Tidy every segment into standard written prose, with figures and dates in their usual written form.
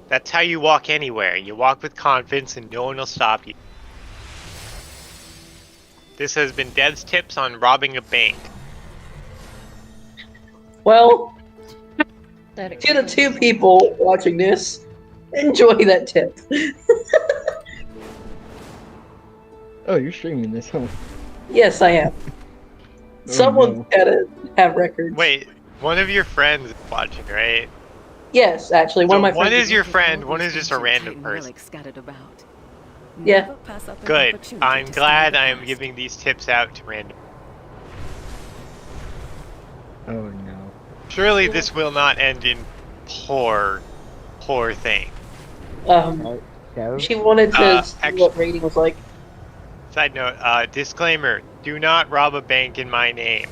That's how you walk anywhere. You walk with confidence and no one will stop you. This has been Dev's tips on robbing a bank. Well, That to the two people watching this, enjoy that tip. Oh, you're streaming this, huh? Yes, I am. Someone's gotta have records. Wait, one of your friends is watching, right? Yes, actually, one of my friends. One is your friend, one is just a random person. Yeah. Good. I'm glad I am giving these tips out to random. Oh no. Surely this will not end in poor thing. She wanted to see what rating was like. Side note, disclaimer, do not rob a bank in my name.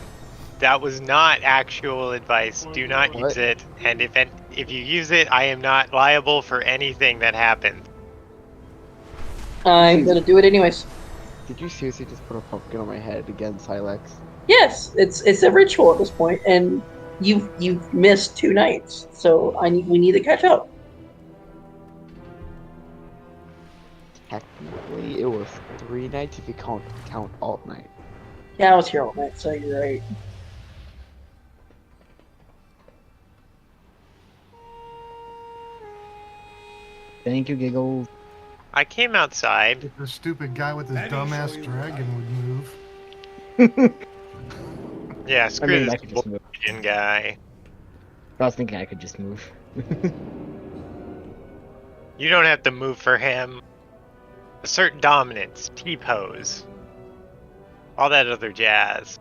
That was not actual advice. Do not use it. And if you use it, I am not liable for anything that happens. I'm gonna do it anyways. Did you seriously just put a pumpkin on my head again, Silex? Yes, it's a ritual at this point, and you've missed 2 nights, so we need to catch up. Technically, it was 3 nights if you count all night. Yeah, I was here all night, so you're right. Thank you, Giggles. I came outside. If the stupid guy with his dumbass dragon would move. Yeah, screw I could just move. this guy. I was thinking I could just move. You don't have to move for him. Assert dominance, T-pose. All that other jazz.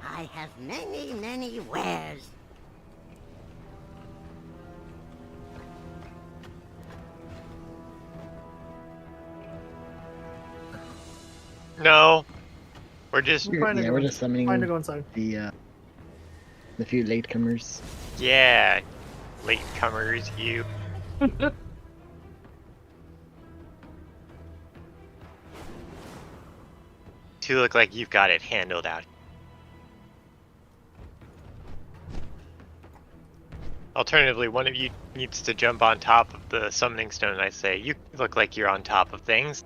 I have many wares. No. We're just we're just summoning Fine to go inside. the few latecomers. Yeah. Latecomers, you. You look like you've got it handled out. Alternatively, one of you needs to jump on top of the summoning stone, I say. You look like you're on top of things.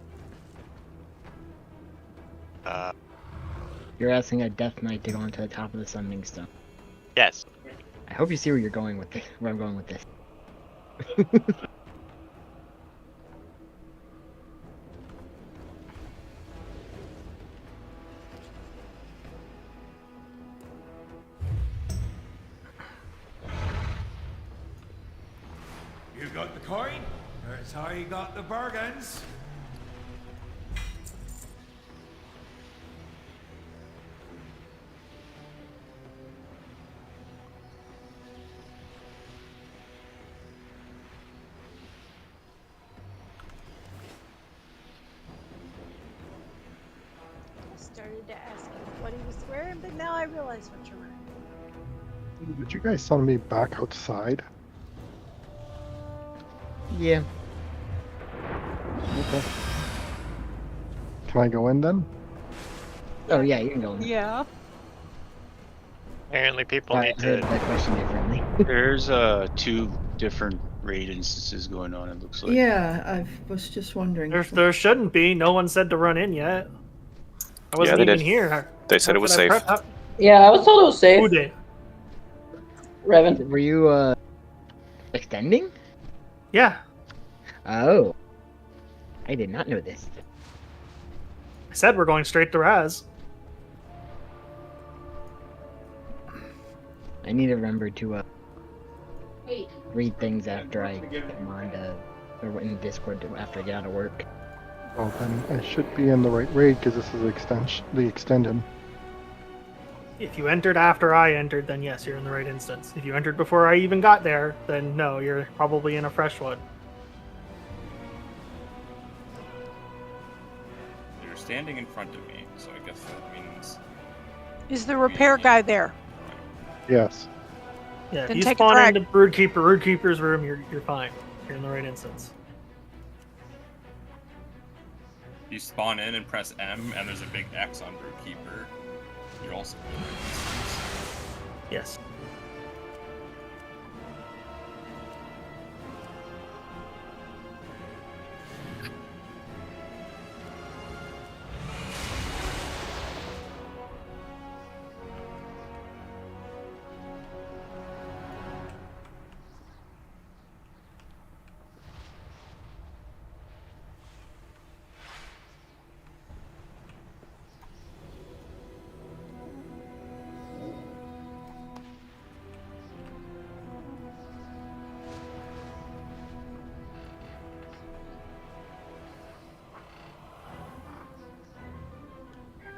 You're asking a Death Knight to go onto the top of the summoning stone. Yes. I hope you see where you're going with this. Where I'm going with this. You got the coin? That's how you got the bargains. started to ask him what he was wearing, but now I realize what you're wearing. Did you guys send me back outside? Yeah. Okay. Can I go in then? Oh yeah, you can go in. Yeah. Apparently people I need heard to... that question differently. There's 2 different raid instances going on, it looks like. Yeah, I was just wondering. There shouldn't be. No one said to run in yet. I wasn't even here. They said it was safe. Yeah, I was told it was safe. Who did? Revan. Were you extending? Yeah. Oh. I did not know this. I said we're going straight to Raz. I need to remember to read things after I come on or in Discord after I get out of work. Well, then I should be in the right raid because this is the extended. If you entered after I entered, then yes, you're in the right instance. If you entered before I even got there, then no, you're probably in a fresh one. You're standing in front of me, so I guess that means... Is the repair guy there? Yes. Yeah, if Then you take a spawn drag. into Broodkeeper's room, you're fine. You're in the right instance. You spawn in and press M, and there's a big X on Broodkeeper. You're also in the right instance. Yes.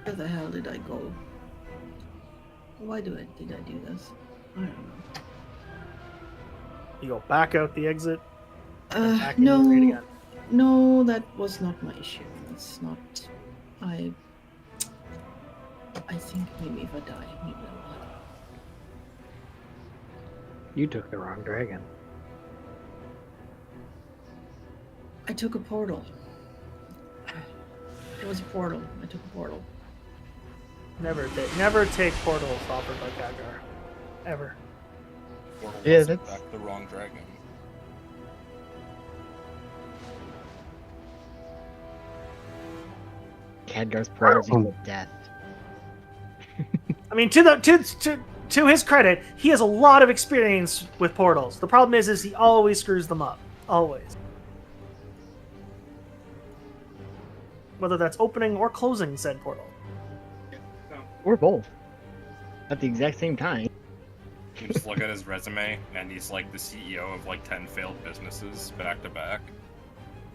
Where the hell did I go? Why did I do this? I don't know. You go back out the exit. And back in the raid No, again. no, that was not my issue. That's not. I think maybe if I die, maybe I'll die. You took the wrong dragon. I took a portal. It was a portal. I took a portal. Never take portals offered by Khadgar. Ever. Portal Yeah, wasn't that's- back the wrong dragon. Khadgar's portals equal death. I mean, to his credit, he has a lot of experience with portals. The problem is he always screws them up. Always. Whether that's opening or closing said portal. Or both. At the exact same time. You just look at his resume, and he's like the CEO of like 10 failed businesses back to back.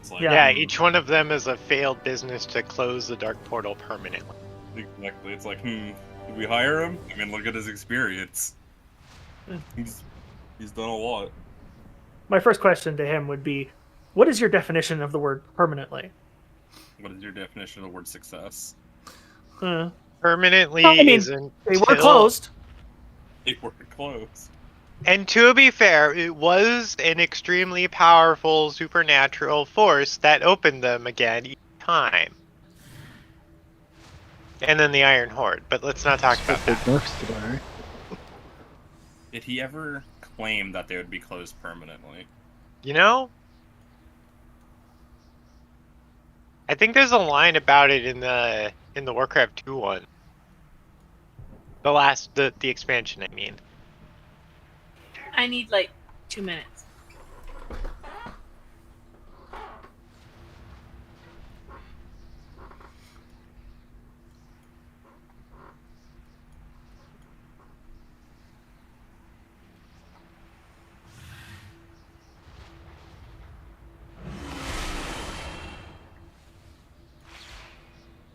It's like, Yeah, each one of them is a failed business to close the dark portal permanently. Exactly. It's like, did we hire him? I mean, look at his experience. He's done a lot. My first question to him would be, what is your definition of the word permanently? What is your definition of the word success? Permanently I mean, isn't. they were closed. They were closed. And to be fair, it was an extremely powerful supernatural force that opened them again each time. And then the Iron Horde, but let's not talk about Big that. nerfs today. Did he ever claim that they would be closed permanently? You know? I think there's a line about it in the Warcraft 2 one. The expansion, I mean. I need like 2 minutes.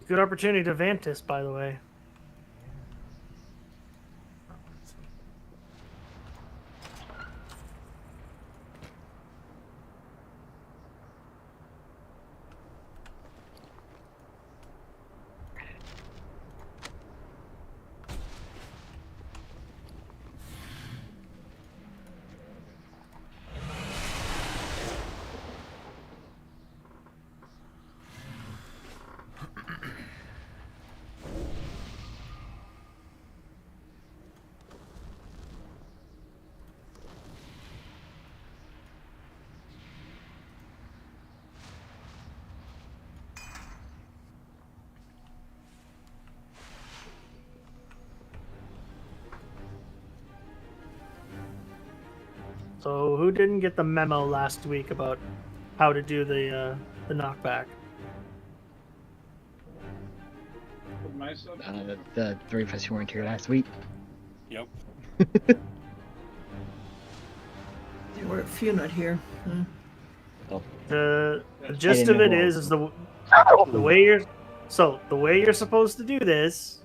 Good opportunity to Vantis, by the way. So who didn't get the memo last week about how to do the knockback? The three of us who weren't here last week. Yep. There were a few not here. The gist of it is the way you're supposed to do this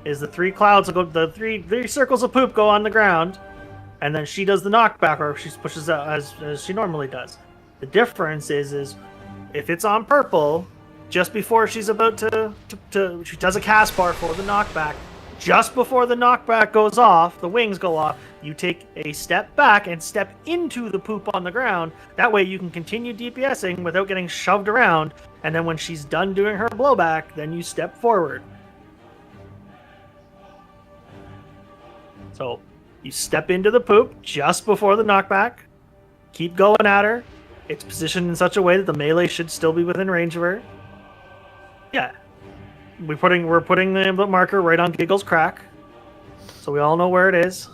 is the three clouds will go, the three circles of poop go on the ground, and then she does the knockback, or she pushes out as she normally does. The difference is if it's on purple, just before she's about to she does a cast bar for the knockback, just before the knockback goes off, the wings go off, you take a step back and step into the poop on the ground. That way you can continue DPSing without getting shoved around. And then when she's done doing her blowback, then you step forward. So you step into the poop just before the knockback. Keep going at her. It's positioned in such a way that the melee should still be within range of her. Yeah. We're putting the marker right on Giggle's crack. So we all know where it is.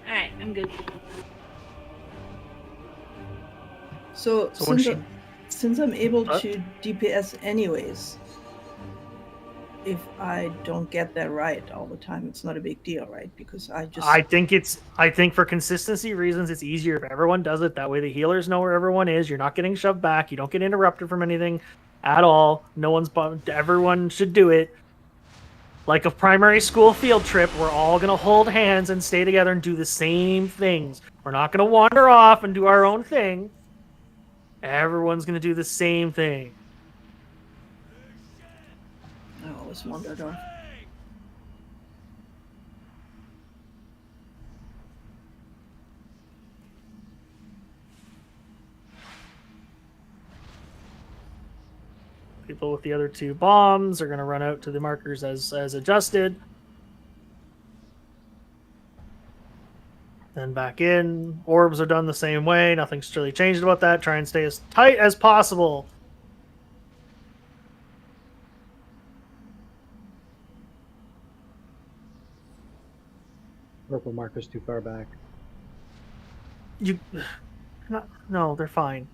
Alright, I'm good. So when since I'm able to DPS anyways, if I don't get that right all the time, it's not a big deal, right? Because I think for consistency reasons, it's easier if everyone does it. That way the healers know where everyone is. You're not getting shoved back. You don't get interrupted from anything at all. Everyone should do it. Like a primary school field trip, we're all going to hold hands and stay together and do the same things. We're not going to wander off and do our own thing. Everyone's going to do the same thing. I always wandered off. People with the other two bombs are going to run out to the markers as adjusted. Then back in. Orbs are done the same way. Nothing's really changed about that. Try and stay as tight as possible. Purple marker's too far back. No, they're fine.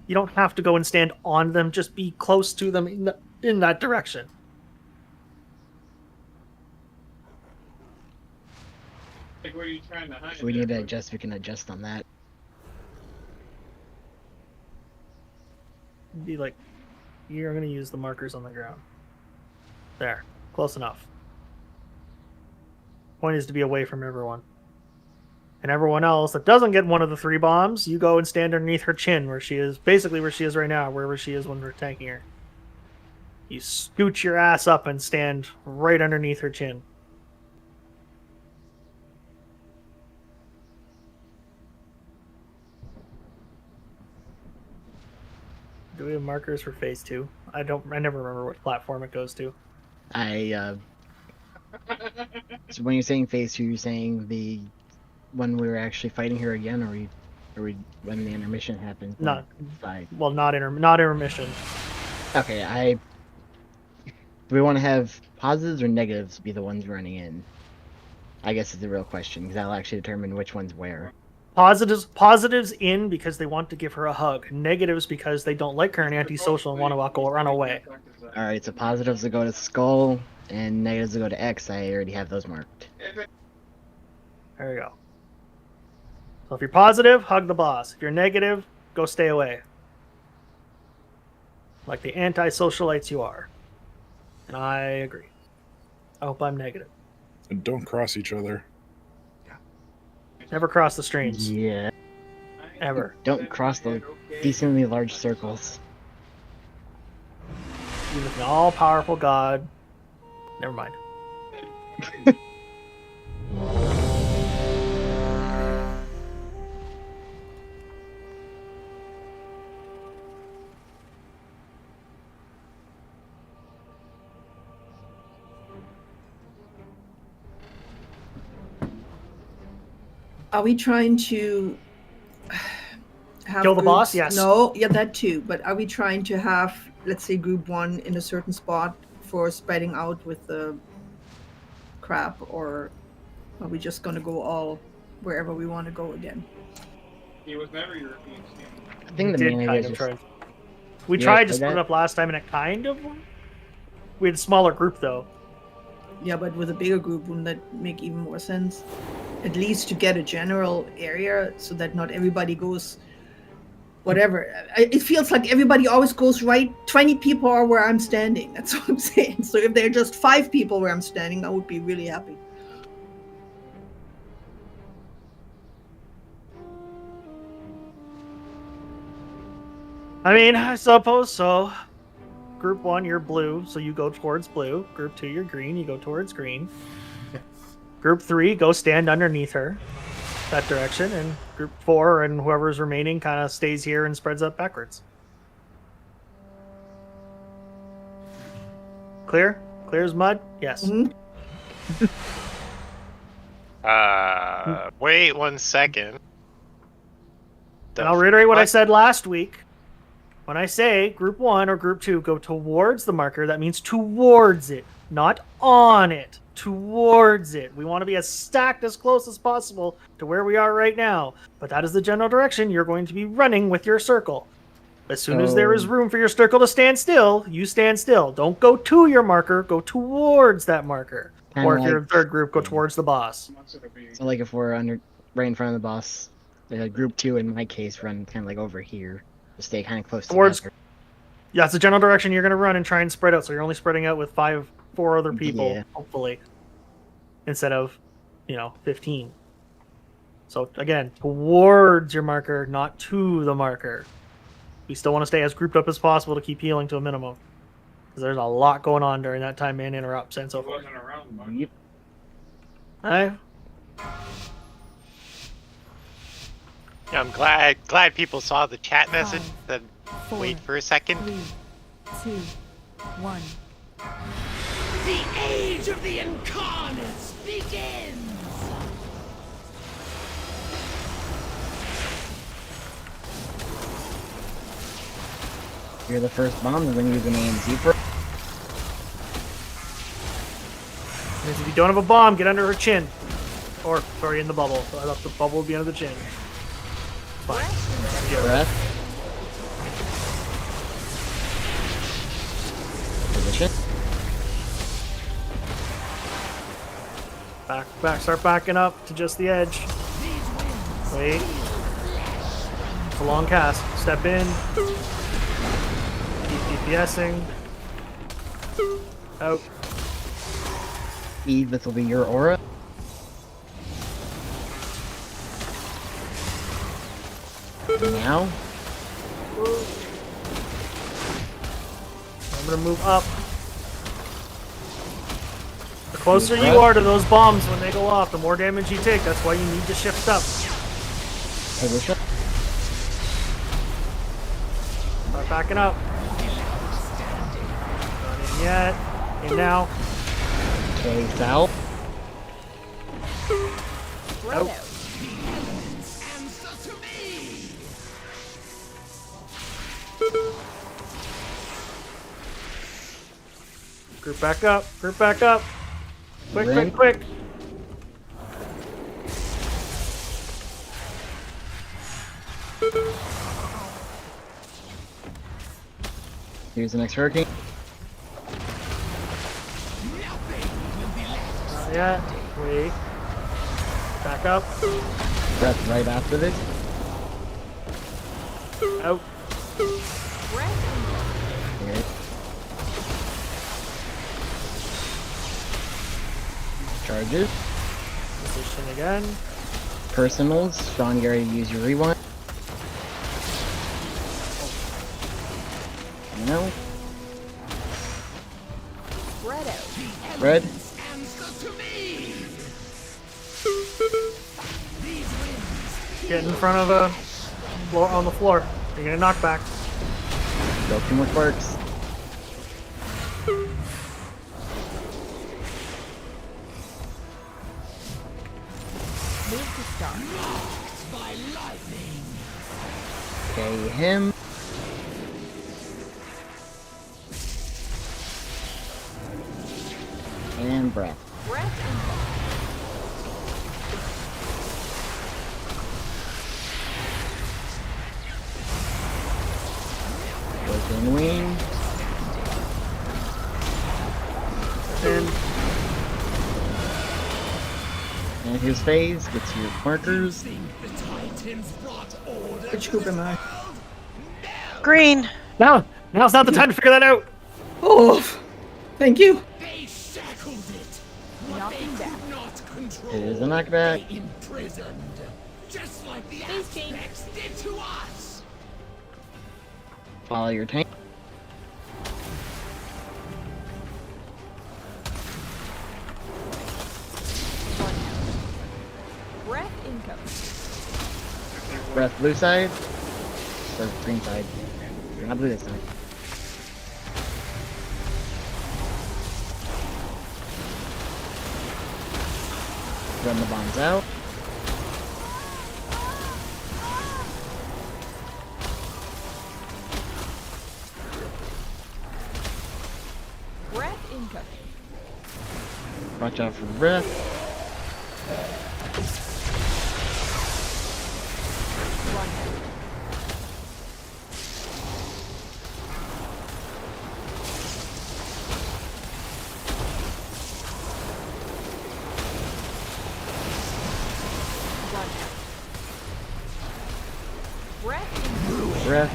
You don't have to go and stand on them. Just be close to them in that direction. Like, where are you trying to hide? If we need to adjust, we can adjust on that. Be like, you're going to use the markers on the ground. There. Close enough. Point is to be away from everyone. And everyone else that doesn't get one of the 3 bombs, you go and stand underneath her chin where she is, basically where she is right now, wherever she is when we're tanking her. You scoot your ass up and stand right underneath her chin. Do we have markers for phase 2? I never remember what platform it goes to. So when you're saying phase 2, you're saying when we were actually fighting her again, or when the intermission happened? Not intermission. Okay, do we want to have positives or negatives be the ones running in? I guess is the real question, because that'll actually determine which one's where. Positives in because they want to give her a hug. Negatives because they don't like her and antisocial and want to run away. Alright, so positives will go to Skull, and negatives will go to X. I already have those marked. There you go. So if you're positive, hug the boss. If you're negative, go stay away. Like the anti-socialites you are. And I agree. I hope I'm negative. And don't cross each other. Never cross the streams. Yeah. Ever. Don't cross the decently large circles. You're an all-powerful god. Never mind. Are we trying to have kill the boss? groups? Yes. No, yeah, that too. But are we trying to have, let's say, group 1 in a certain spot for spreading out with the crap, or are we just gonna go all wherever we want to go again? He was never European. I think the main idea is just... We tried to split it up last time, and it kind of worked. We had a smaller group, though. Yeah, but with a bigger group, wouldn't that make even more sense? At least to get a general area so that not everybody goes whatever. It feels like everybody always goes right. 20 people are where I'm standing. That's what I'm saying. So if there are just 5 people where I'm standing, I would be really happy. I mean, I suppose so. Group 1, you're blue, so you go towards blue. Group 2, you're green, you go towards green. Group 3, go stand underneath her, that direction, and Group 4 and whoever's remaining kind of stays here and spreads up backwards. Clear? Clear as mud? Yes. Wait 1 second. And I'll reiterate what I said last week. When I say Group 1 or Group 2 go towards the marker, that means towards it, not on it. Towards it. We want to be as stacked as close as possible to where we are right now. But that is the general direction you're going to be running with your circle. As soon as there is room for your circle to stand still, you stand still. Don't go to your marker, go towards that marker. Kinda Or if you're like- a third group, go towards the boss. So like if we're right in front of the boss, group 2 in my case run kind of like over here to stay kind of close Towards- together. Yeah, it's the general direction you're going to run and try and spread out. So you're only spreading out with 4 other people, Yeah. hopefully, instead of, 15. So again, towards your marker, not to the marker. We still want to stay as grouped up as possible to keep healing to a minimum. Because there's a lot going on during that time, man, interrupts and so forth. Yep. Alright. Yeah, I'm glad people saw the chat message. Then 4, wait for a second. 3, 2, 1. The age of the incarnates begins! You're the first bomb, you're going to use an AMZ for Means if you don't have a bomb, get under her chin. Or, sorry, in the bubble. So I thought the bubble would be under the chin. Fine. breath. Position. Back, start backing up to just the edge. Wait. It's a long cast. Step in. Keep DPSing. Out. Eve, this will be your aura. Now, I'm gonna move up. The closer you are to those bombs when they go off, the more damage you take. That's why you need to shift up. position. Start backing up. Not in yet. In now. Okay, south. Out. Group back up. Group back up. Quick, Ring. quick, quick. Here's the next hurricane. Not yet. Wait. Back up. Breath right after this. Out. Okay. Charges. Position again. Personals. Sean, you already used your rewind. No. Red. Get in front of a floor on the floor. You're gonna knock back. Go 2 more quirks. Move to start. Okay, him. And breath. Broken wing. And And his phase gets your markers. Which group am I? Green. Now's not the time to figure that out. Oh, thank you. Knocking back. It is a knockback. Just like the Aztecs did to us. Follow your tank. Breath blue side? Or green side? Not blue this time. Run the bombs out. Breath incoming. Watch out for breath. Breath.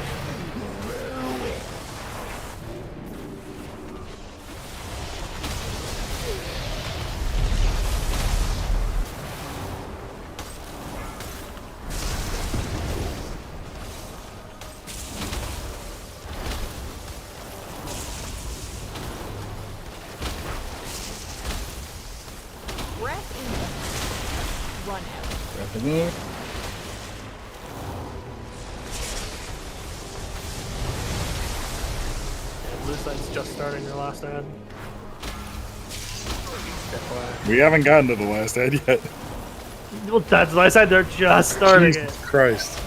Run out. Breath again. Blue side's just starting their last ad. We haven't gotten to the last ad yet. Well, that's why I said they're just starting Jesus it. Christ.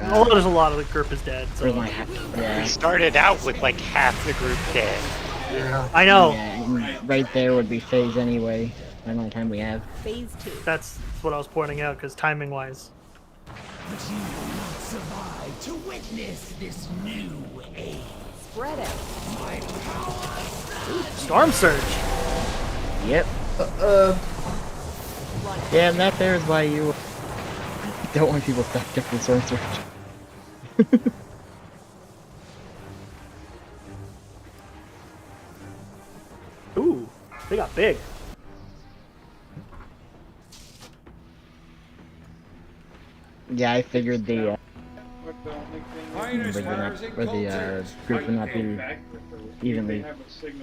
Oh, there's a lot of the group is dead. So. We started out with like half the group dead. Yeah. I know. Yeah, right there would be phase anyway. How much time we have? Phase 2. That's what I was pointing out, because timing-wise. But you will not survive to witness this new age. Spread out. My power. Storm Surge. Yep. Yeah, and that there is why you don't want people stacked up in Storm Surge. Ooh, they got big. Yeah, I figured the group would not be evenly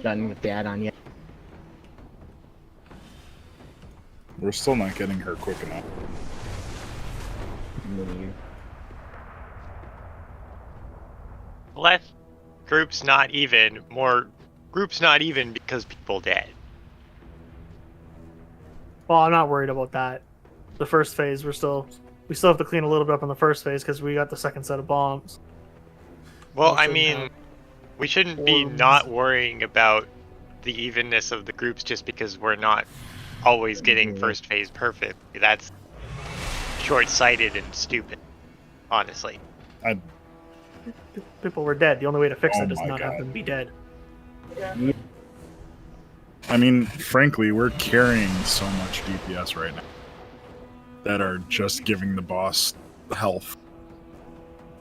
done with the add-on yet. We're still not getting her quick enough. Less groups not even, more groups not even because people dead. Well, I'm not worried about that. The first phase, we still have to clean a little bit up on the first phase because we got the second set of bombs. Well, I mean, we shouldn't be not worrying about the evenness of the groups just because we're not always getting first phase perfect. That's short-sighted and stupid, honestly. People were dead. The only way to fix it is not have them be dead. I mean, frankly, we're carrying so much DPS right now that are just giving the boss health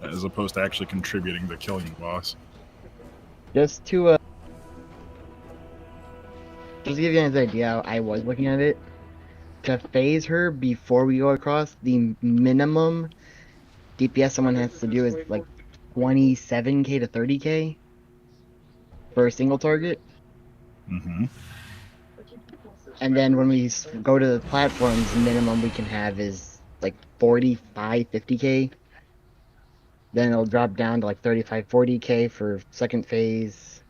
as opposed to actually contributing to killing the boss. Just to give you guys an idea how I was looking at it, to phase her before we go across, the minimum DPS someone has to do is like 27k to 30k for a single target. Mm-hmm. And then when we go to the platforms, the minimum we can have is like 45, 50k. Then it'll drop down to like 35, 40k for second phase.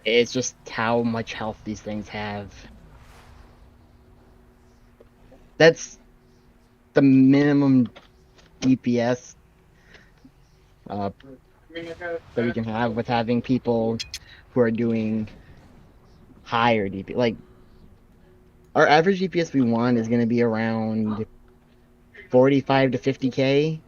It's just how much health these things have. That's the minimum DPS that we can have with having people who are doing higher DPS. Like, our average DPS we want is going to be around 45 to 50k.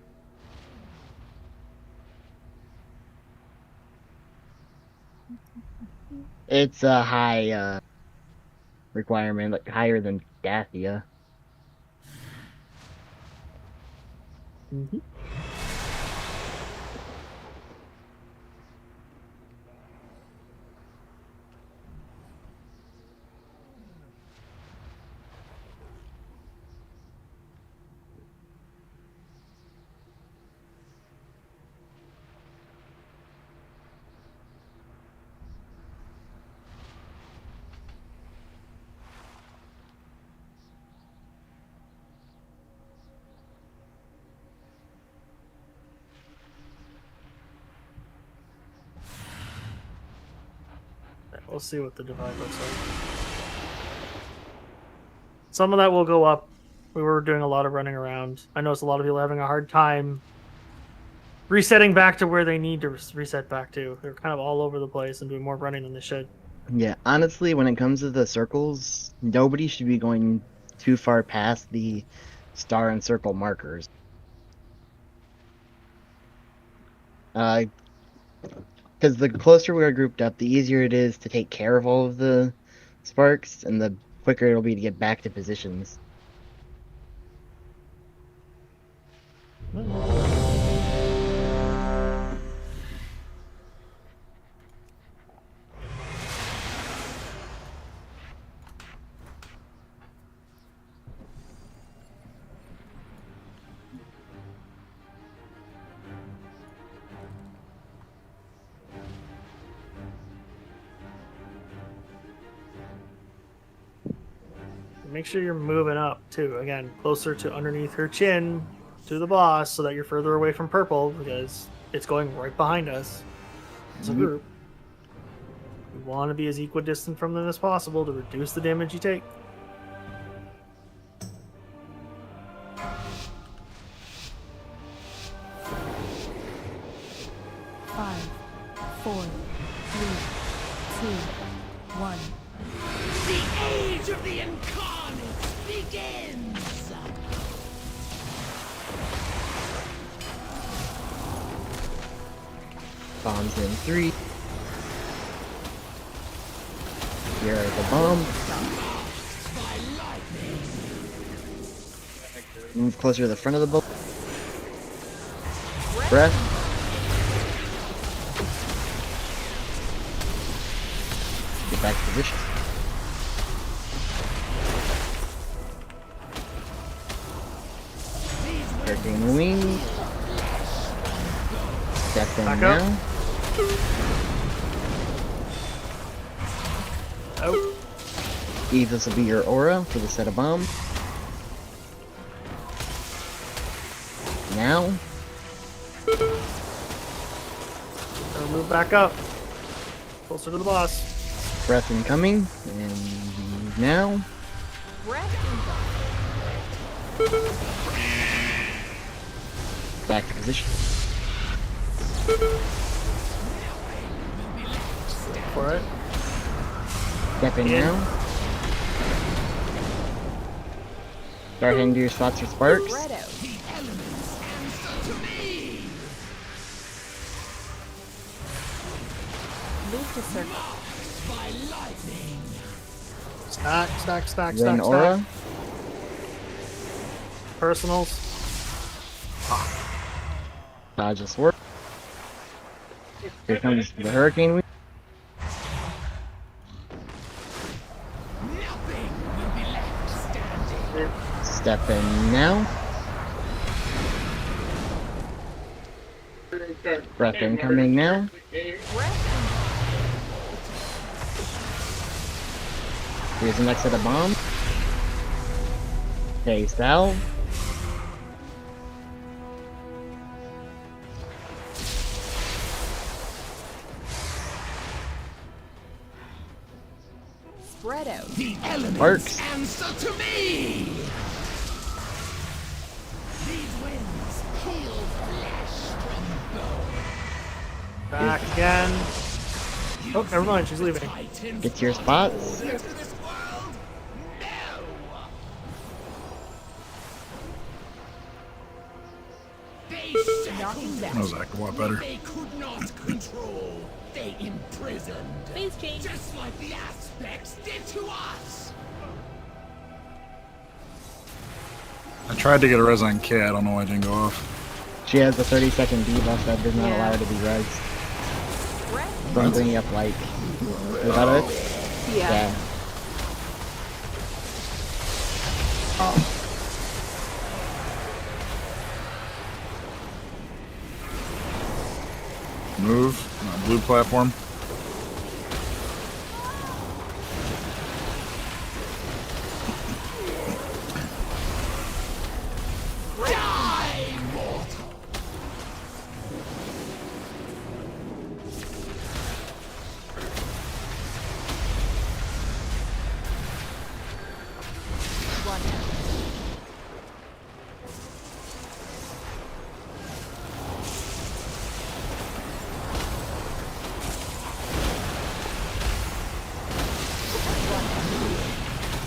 It's a high requirement, like higher than Dathia. Mm-hmm. we'll see what the divide looks like. Some of that will go up. We were doing a lot of running around. I noticed a lot of people having a hard time resetting back to where they need to reset back to. They're kind of all over the place and doing more running than they should. Yeah, honestly, when it comes to the circles, nobody should be going too far past the star and circle markers. Because the closer we are grouped up, the easier it is to take care of all of the sparks, and the quicker it'll be to get back to positions. Make sure you're moving up too. Again, closer to underneath her chin to the boss, so that you're further away from purple, because it's going right behind us as a group. We want to be as equidistant from them as possible to reduce the damage you take. Five, 4, 3, 2, 1. The age of the incarnate begins! Bombs in 3. Here are the bombs. Move closer to the front of the boat. Breath. Get back to position. Hurricane wings. Step in Back now. up. Oh. Eve, this will be your aura for the set of bombs. Now. Gonna move back up. Closer to the boss. Breath incoming. And now. Back to position. For it. Step in now. Start heading to your spots for sparks. Move to circle. Stack. Then aura. Personals. Dodges work. Here comes the hurricane wing. Step in now. Breath incoming now. Here's the next set of bombs. Okay, salve. Spread out. The elements Works. answer to me! These winds heal flesh from bone. Back again. Oh, never mind. She's leaving. Get to your spots. That was like a lot better. They could not control. They imprisoned. Phase change. Just like the aspects did to us. I tried to get a res on K, I don't know why it didn't go off. She has a 30-second debuff that does not allow her to be res. From bringing up like. Is that it? Yeah. Move. Blue platform. Die, mortal.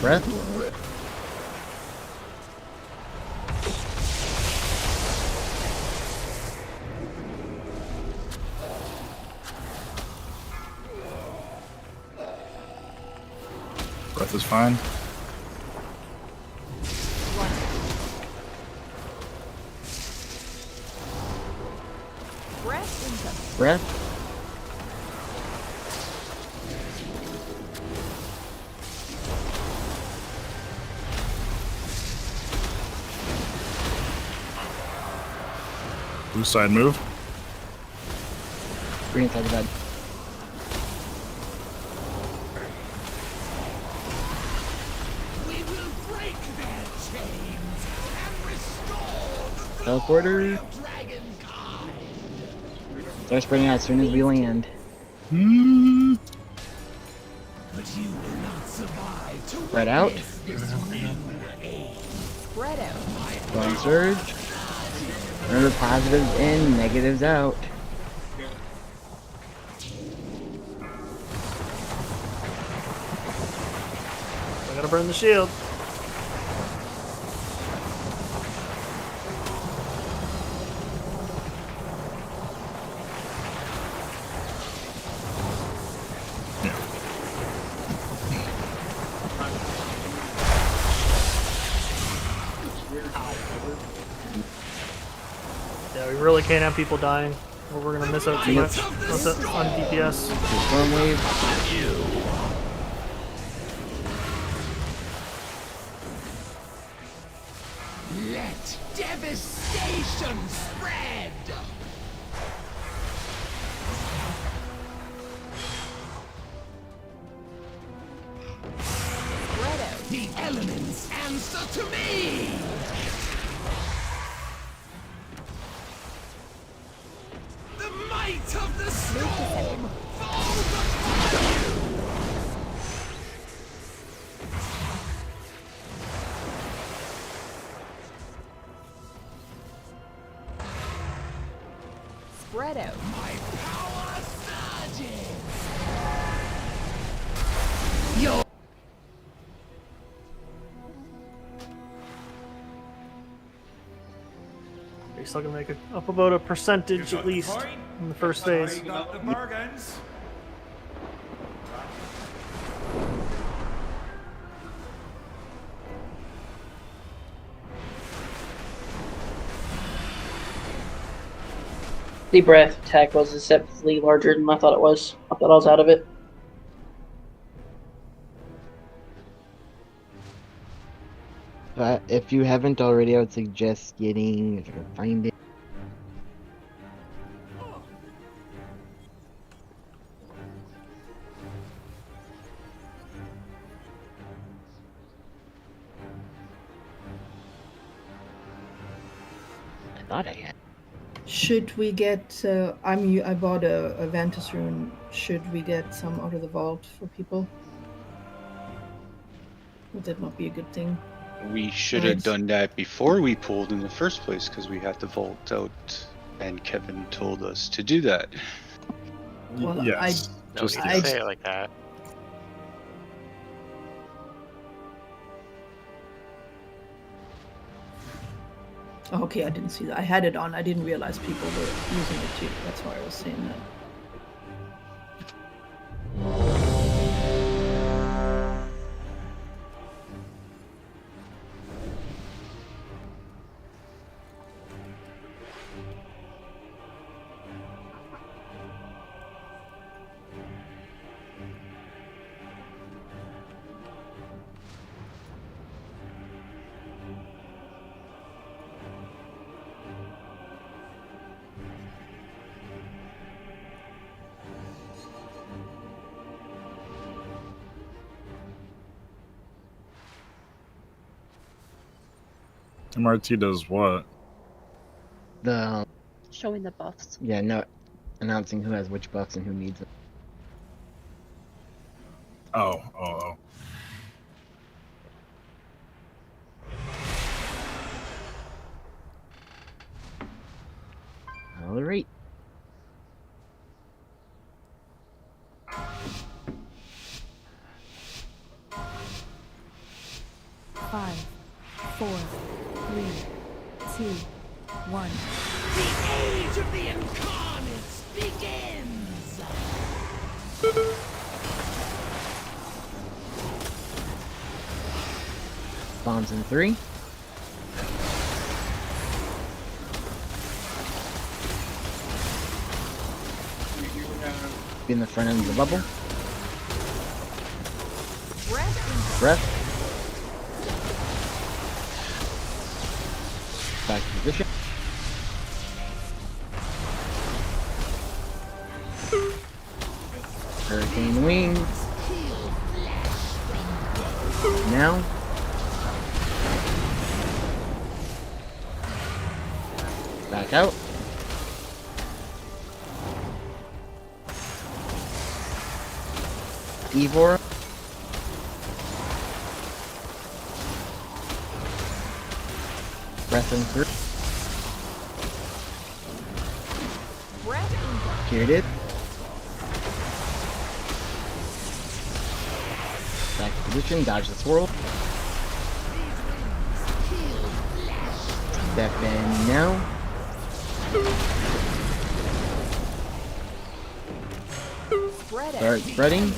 Breath. Breath is fine. Breath. Blue side move. Green side of bed. We will break their chains and restore the Teleporter. Start spreading out as soon as we land. But you will not survive to Spread out. witness this new age. Spread out. Bone surge. Remember, positives in, negatives out. I gotta burn the shield. Yeah, we really can't have people dying, or we're gonna miss out too much on DPS. Storm wave. Let devastation spread. Spread out. The elements answer to me. The might of the storm falls upon you. Spread out. My power surges. Your You're still gonna make up about a percentage at least in the first phase. You got the bargains. The breath attack was deceptively larger than I thought it was. I thought I was out of it. If you haven't already, I would suggest getting, if you can find it. I thought I had. Should we get? I bought a Ventus rune. Should we get some out of the vault for people? Would that not be a good thing? We should have done that before we pulled in the first place because we had to vault out, and Kevin told us to do that. Well, Yes. No Just need to yes. say it like that. Okay, I didn't see that. I had it on. I didn't realize people were using it too. That's why I was saying that. MRT does what? The Showing the buffs. yeah, no, announcing who has which buffs and who needs them. Oh. All right. The age of the incarnates begins! Bombs in 3. Be in the front end of the bubble. Breath. Back to position. Hurricane wings. Now. Back out. Evor. Breath in 3. Here it is. Back to position, dodge the swirl. Step in now. Start spreading.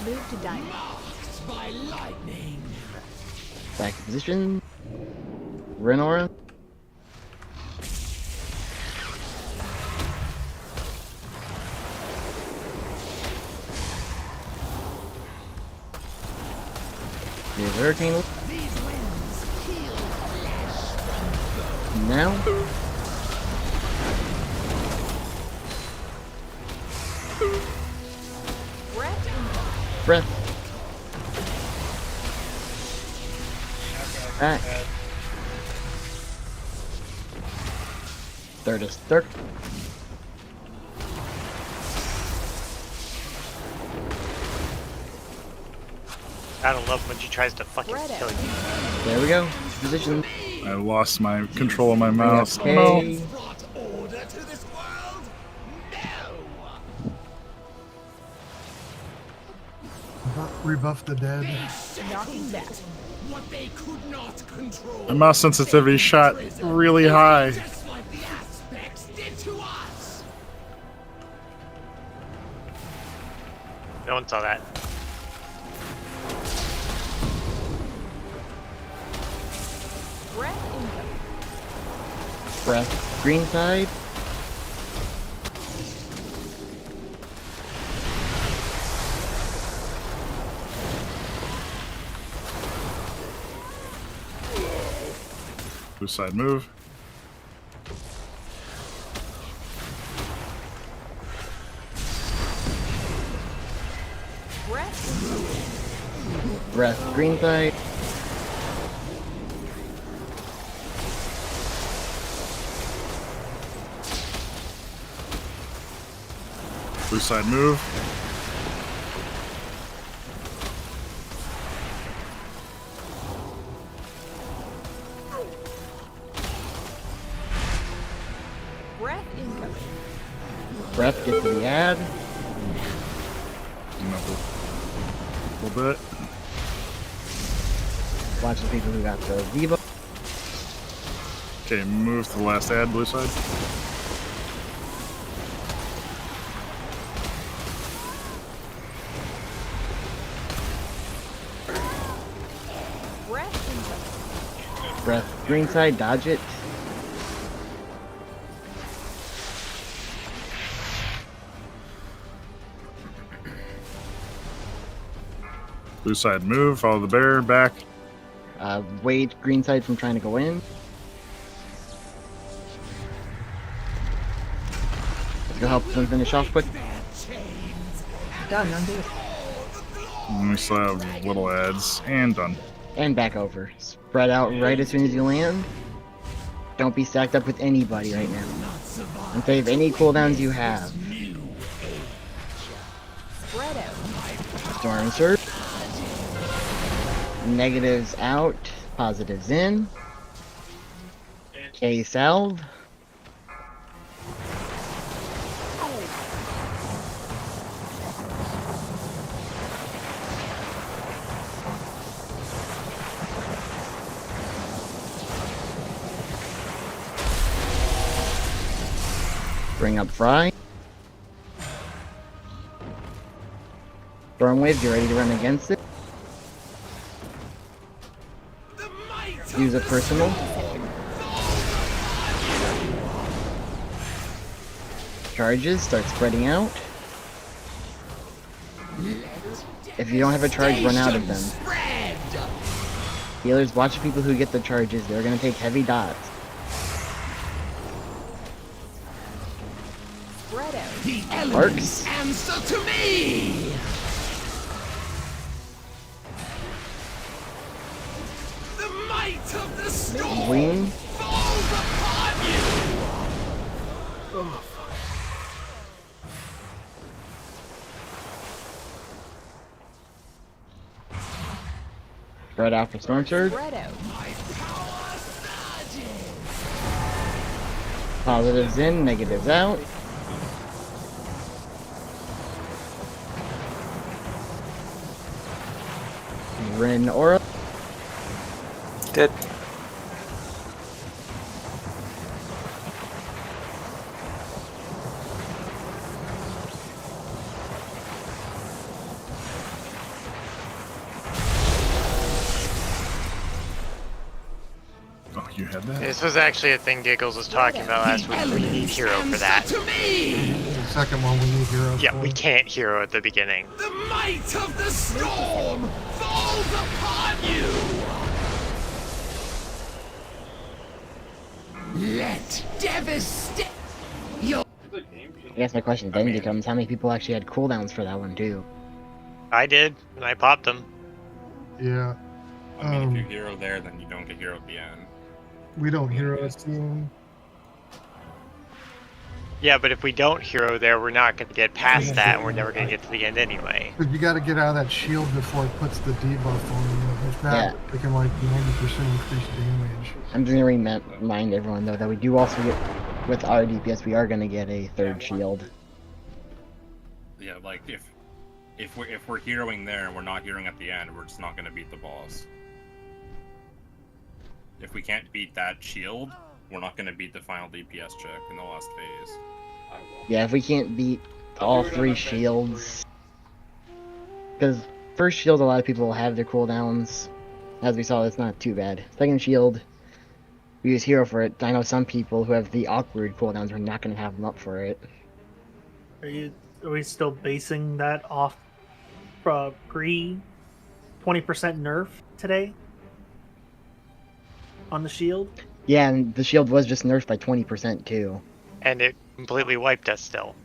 Move to diamond. By lightning. Back to position. Renora. Here's Hurricane. Now. Breath. Back. Third is third. I don't love when she tries to fucking kill you. There we go. Position. I lost my control of my mouse. Okay. Oh, no. Order to this world? No! Rebuff the dead. Knocking back. What they could not control. My mouse sensitivity shot really high. Just like the aspects did to us. No one saw that. Breath. Green side. Blue side move. Breath. Green side. Blue side move. Breath incoming. Breath. Get to the ad. Another little bit. Watch the people who got the Viva. Okay, move to the last ad, blue side. Breath. Green side. Dodge it. Blue side move, follow the bear, back. Wait green side from trying to go in. Let's go help them finish off quick. Done, undo it. And we still have little ads, and done. And back over. Spread out right as soon as you land. Don't be stacked up with anybody right now. And save any cooldowns you have. Spread out. Storm Surge. Negatives out. Positives in. K-Salve. Bring up Fry. Stormwave, you ready to run against it? Use a personal. Charges, start spreading out. If you don't have a charge, run out of them. Healers, watch the people who get the charges. They're gonna take heavy dots. Spread out. The elements answer to me. The might of the storm Queen. falls upon you. Spread out for Storm Surge. Spread out. Positives in, negatives out. Rin Aura. Dead. Oh, you had that? This was actually a thing Giggles was talking about last week. We need hero for that. The second one, we need heroes. Yeah, for. we can't hero at the beginning. The might of the storm falls upon you. Let devastate your. I guess my question then becomes how many people actually had cooldowns for that one too? I did, and I popped them. Yeah. I mean, if you hero there, then you don't get hero at the end. We don't hero at the end. Yeah, but if we don't hero there, we're not going to get past that, and we're never going to get to the end anyway. But you got to get out of that shield before it puts the debuff on you. If not, it can like 90% increase damage. I'm just gonna remind everyone though that we do also get, with our DPS, we are gonna get a third shield. Yeah, like if we're heroing there and we're not heroing at the end, we're just not gonna beat the boss. If we can't beat that shield, we're not gonna beat the final DPS check in the last phase. Yeah, if we can't beat all three shields, because first shield a lot of people will have their cooldowns. As we saw, it's not too bad. Second shield, we use hero for it. I know some people who have the awkward cooldowns are not going to have them up for it. Are we still basing that off pre 20% nerf today on the shield? Yeah, and the shield was just nerfed by 20% too. And it completely wiped us still.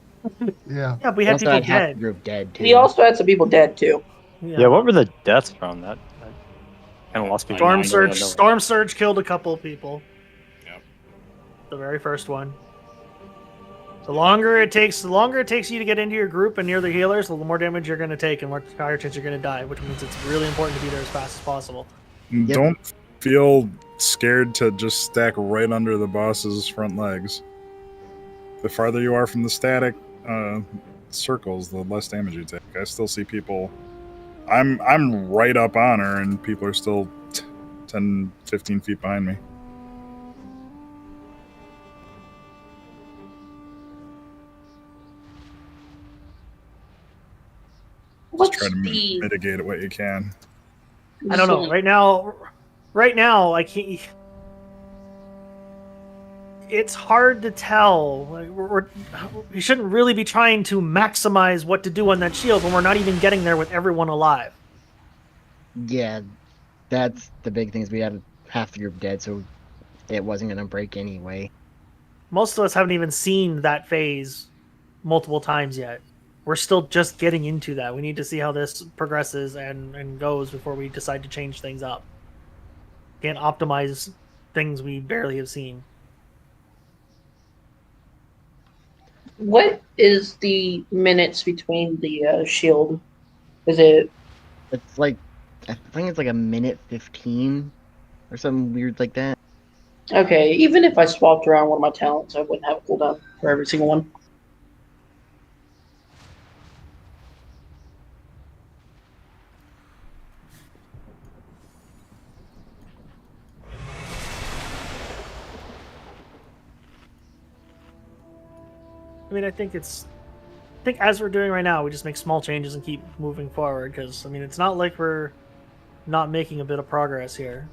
Yeah. Yeah, we had also people had half dead. the group dead too. We also had some people dead too. Yeah, what were the deaths from that? Kind of lost me. Storm Surge killed a couple of people. Yep. The very first one. The longer it takes you to get into your group and near the healers, the more damage you're going to take and more higher chance you're going to die, which means it's really important to be there as fast as possible. Don't feel scared to just stack right under the boss's front legs. The farther you are from the static circles, the less damage you take. I still see people. I'm right up on her, and people are still 10, 15 feet behind me. Just try to mitigate it what you can. I don't know. Right now, I can't. It's hard to tell. We shouldn't really be trying to maximize what to do on that shield when we're not even getting there with everyone alive. Yeah, that's the big thing is we had half the group dead, so it wasn't going to break anyway. Most of us haven't even seen that phase multiple times yet. We're still just getting into that. We need to see how this progresses and goes before we decide to change things up. Can't optimize things we barely have seen. What is the minutes between the shield? Is it? It's like, I think it's like a minute 15 or something weird like that. Okay, even if I swapped around one of my talents, I wouldn't have a cooldown for every single one. I think as we're doing right now, we just make small changes and keep moving forward. Because it's not like we're not making a bit of progress here.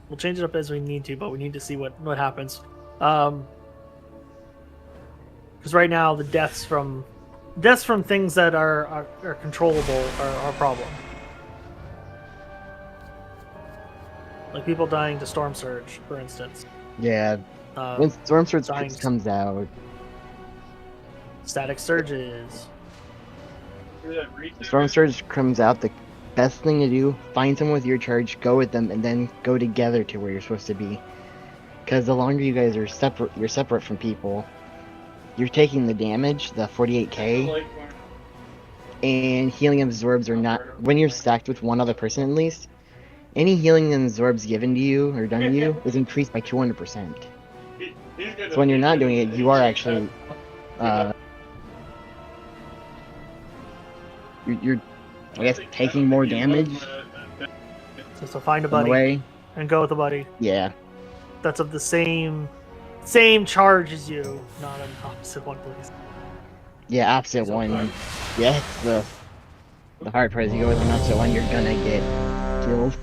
We'll change it up as we need to, but we need to see what happens. Because right now, the deaths from things that are controllable are a problem. Like people dying to Storm Surge, for instance. Yeah. When Storm Surge comes out, static surges. Storm Surge comes out, the best thing to do, find someone with your charge, go with them, and then go together to where you're supposed to be. Because the longer you guys are separate from people, you're taking the damage, the 48k, and healing absorbs are not, when you're stacked with one other person at least, any healing and absorbs given to you or done to you is increased by 200%. So when you're not doing it, you are actually, you're I guess taking more damage. So find a buddy and go with a buddy. Yeah. That's of the same charge as you, not an opposite one, please. Yeah, opposite one. Yeah, it's the hard part is you go with an opposite one, you're gonna get killed.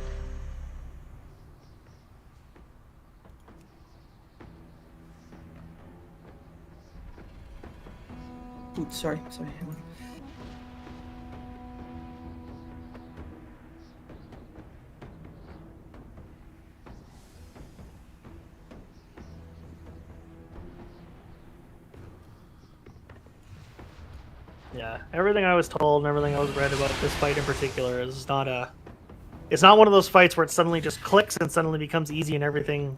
Oops, sorry. Yeah, everything I was told and everything I was read about this fight in particular is it's not one of those fights where it suddenly just clicks and suddenly becomes easy and everything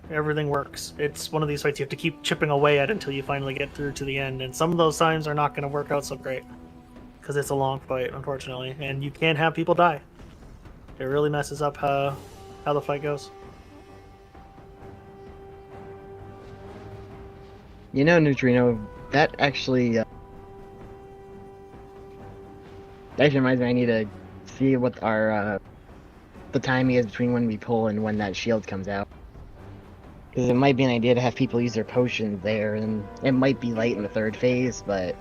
works. It's one of these fights you have to keep chipping away at until you finally get through to the end, and some of those times are not going to work out so great because it's a long fight, unfortunately, and you can't have people die. It really messes up how the fight goes. You know, Neutrino, that actually reminds me I need to see what our the timing is between when we pull and when that shield comes out. Because it might be an idea to have people use their potions there, and it might be late in the third phase, but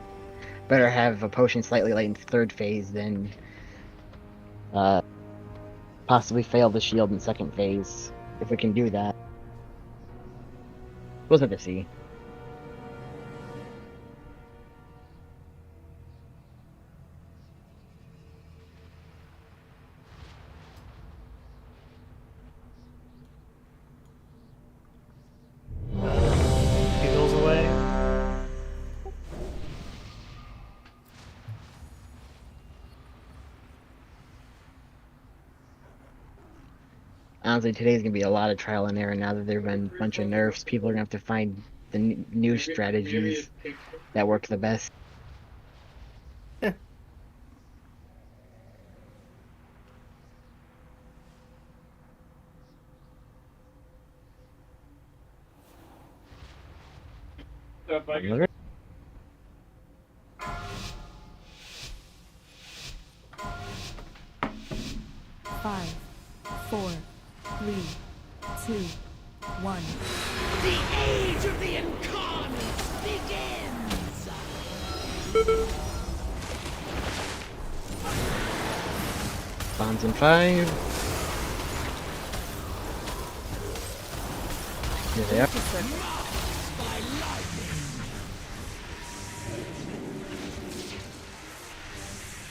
better have a potion slightly late in the third phase than possibly fail the shield in second phase, if we can do that. We'll have to see. Honestly, today's gonna be a lot of trial and error now that there have been a bunch of nerfs. People are gonna have to find the new strategies that work the best. Five, 4, 3, 2, 1. The age of the incarnate begins! Bombs in 5. Here they are.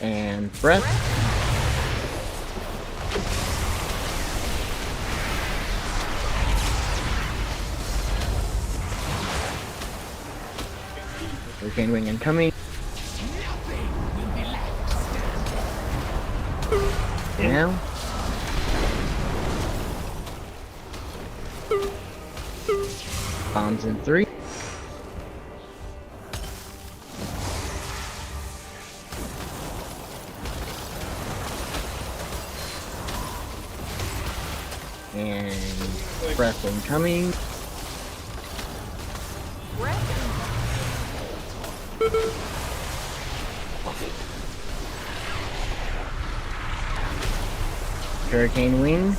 And breath. Hurricane Wing incoming. Now. Bombs in 3. And breath incoming. Hurricane Wing.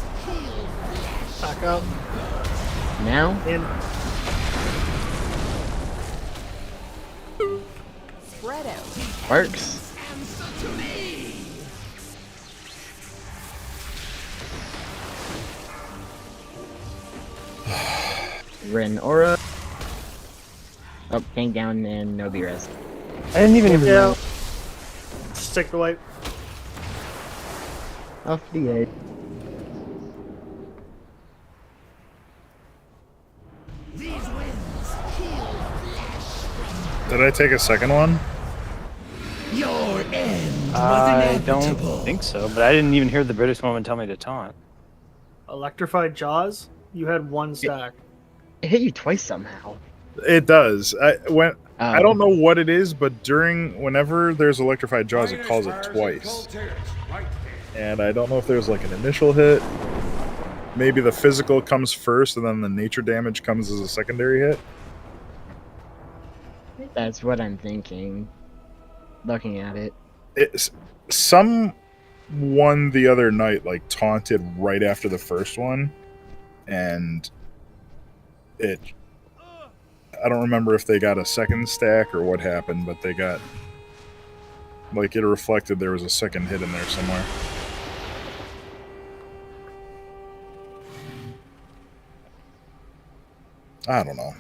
Back up. Now. In. Works. Answer to me. Ren Aura. Oh, tank down and no B-res. I didn't even know. Stick the wipe. Off the edge. These winds heal flesh. Did I take a second one? Your end was I inevitable. don't think so, but I didn't even hear the British woman tell me to taunt. Electrified Jaws? You had one stack. It hit you twice somehow. It does. I Oh. don't know what it is, but whenever there's electrified jaws, it calls it twice. And I don't know if there's like an initial hit. Maybe the physical comes first, and then the nature damage comes as a secondary hit. That's what I'm thinking. Looking at it. Someone the other night like taunted right after the first one, and I don't remember if they got a second stack or what happened, but they got like it reflected there was a second hit in there somewhere. I don't know.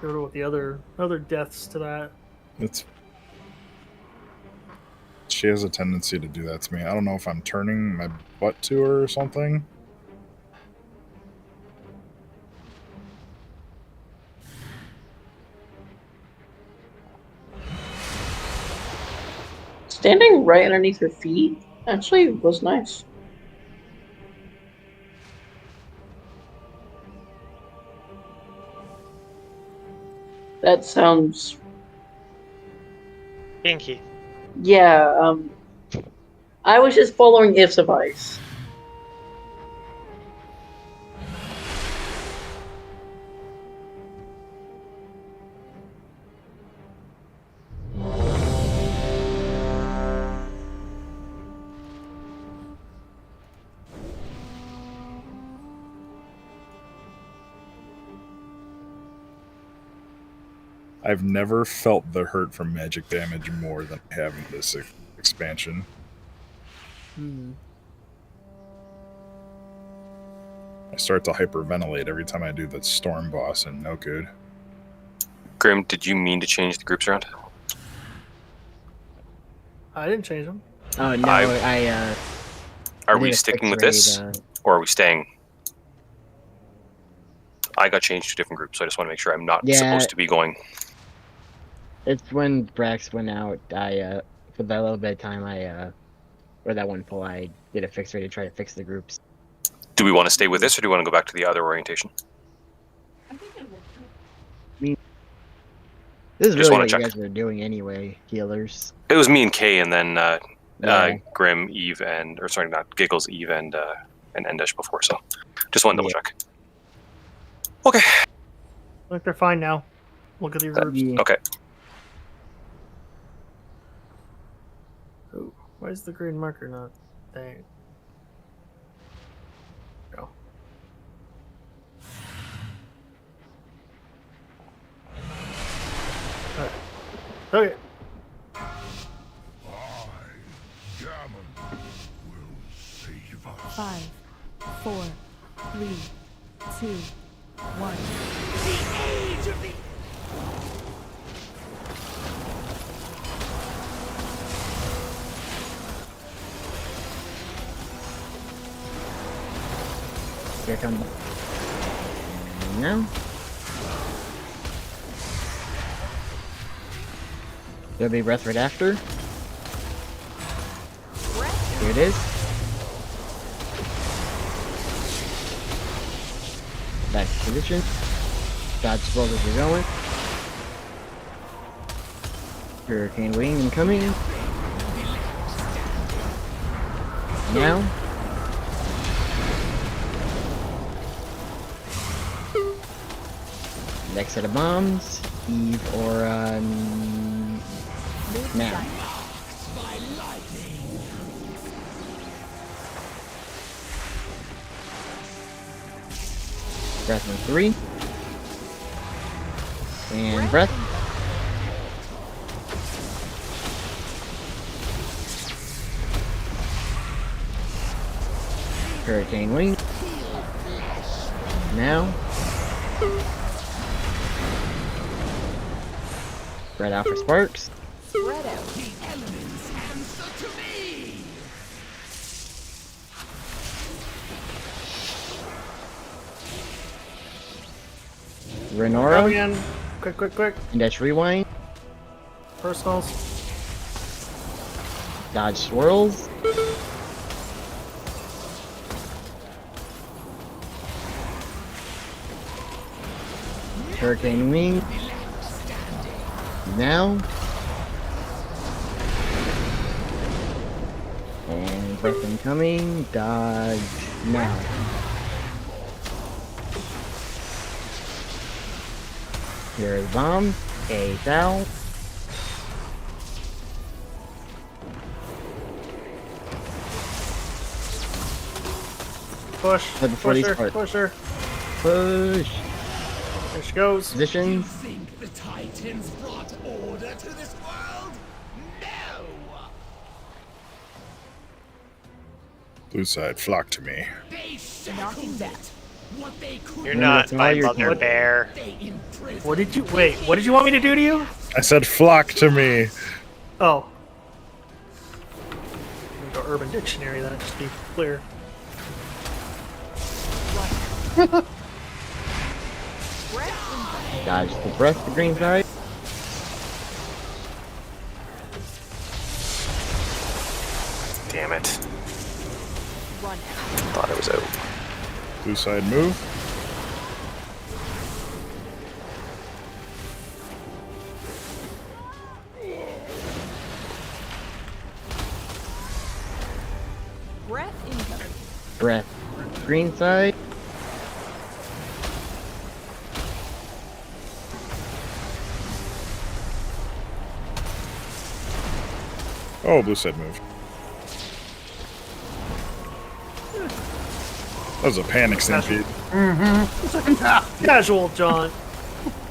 Go with the other deaths to that. She has a tendency to do that to me. I don't know if I'm turning my butt to her or something. Standing right underneath her feet actually was nice. That sounds... Kinky. Yeah, I was just following if's advice. I've never felt the hurt from magic damage more than I have in this expansion. I start to hyperventilate every time I do the storm boss, and no good. Grim, did you mean to change the groups around? I didn't change them. Oh no, I Are we sticking with this, or are we staying? I got changed to different groups, so I just want to make sure I'm not supposed to be going. It's when Brax went out, for that little bit of time, or that one pull, I did a fix rate to try to fix the groups. Do we want to stay with this, or do we want to go back to the other orientation? I mean, this is Just really wanna what you check. guys were doing anyway, healers. It was me and Kay, and then Yeah. Grim, Eve, or sorry, not Giggles, Eve, and Endesh before. So, just want to double check. Okay. I think they're fine now. Look at the groups. Okay. Oh, why is the green marker not? Dang. Go. Alright. Okay. Five, four, three, two, one. The age of the... Here come. No. There'll be breath right after. Here it is. Back to position. Dodge slow as we're going. Hurricane wing incoming. Now. Next set of bombs. Eve or now. Breath on 3. And breath. Hurricane wing. Now. Spread out for sparks. Spread out. The elements answer to me. Renora. Go again. Quick. And dash rewind. Personals. Dodge swirls. Hurricane wing. Now. And breath incoming. Dodge now. Here's bomb. A foul. Push. But before Push they her. start. Push her. Push. There she goes. Positions. Think the Titans brought order to this world? No! Blue side, flock to me. They circumvent what they could. You're not my mother bear. What did you wait? What did you want me to do to you? I said flock to me. Oh. Go Urban Dictionary. That just be clear. Dodge the breath, the green side. Damn it. Thought it was out. Blue side move. Breath incoming. Breath, green side. Oh, blue side move. That was a panic stampede. Casual, John.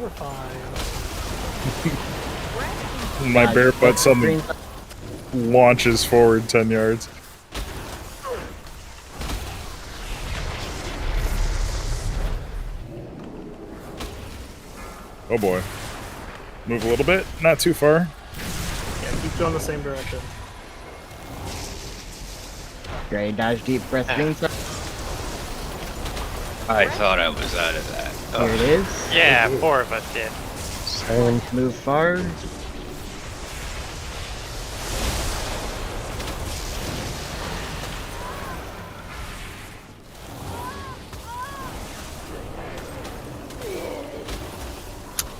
We're fine. My bare butt suddenly launches forward 10 yards. Oh boy. Move a little bit, not too far. Yeah, keep going the same direction. Gray, dodge deep, breath, green side. I thought I was out of that. Here it is. Yeah, 4 of us did. Silence, move far.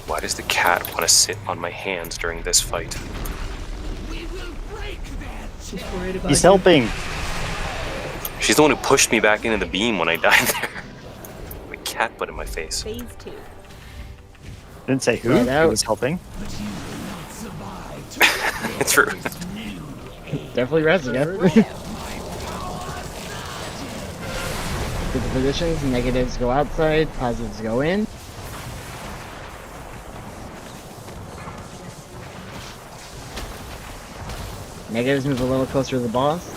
Why does the cat want to sit on my hands during this fight? She's worried about He's you. helping. She's the one who pushed me back into the beam when I died there. My cat put in my face. Phase 2. Didn't say who. He was helping. True. Definitely Resident. Get the positions, negatives go outside, positives go in. Negatives move a little closer to the boss.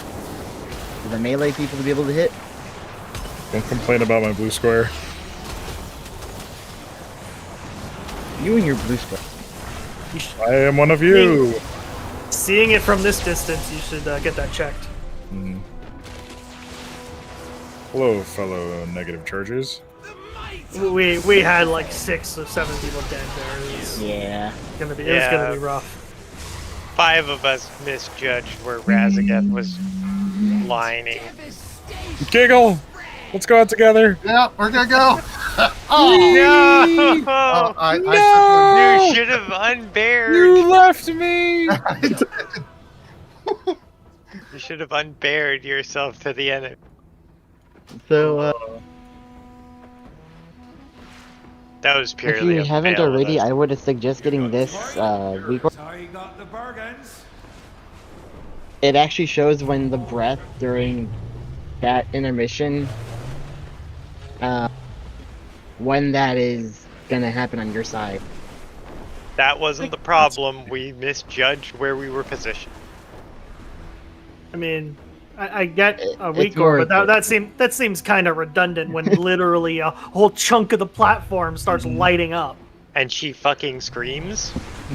For the melee people to be able to hit. Don't complain about my blue square. You and your blue square. I am one of you. Seeing it from this distance, you should get that checked. Mm. Hello, fellow negative charges. We had like 6 or 7 people dead there. It was Yeah. gonna be. It was gonna be rough. 5 of us misjudged where Razageth was lining. Giggle! Let's go out together. Yeah, we're gonna go. No! I You should have unbared. You left me! You should have unbared yourself to the enemy. So, That was if purely you a haven't fail of already, us. I would suggest getting this record. How you got the bargains? It actually shows when the breath during that intermission, when that is gonna happen on your side. That wasn't the problem. We misjudged where we were positioned. I mean, I get a It's weak more core, but the- that seems kind of redundant when literally a whole chunk of the platform starts lighting up. And she fucking screams?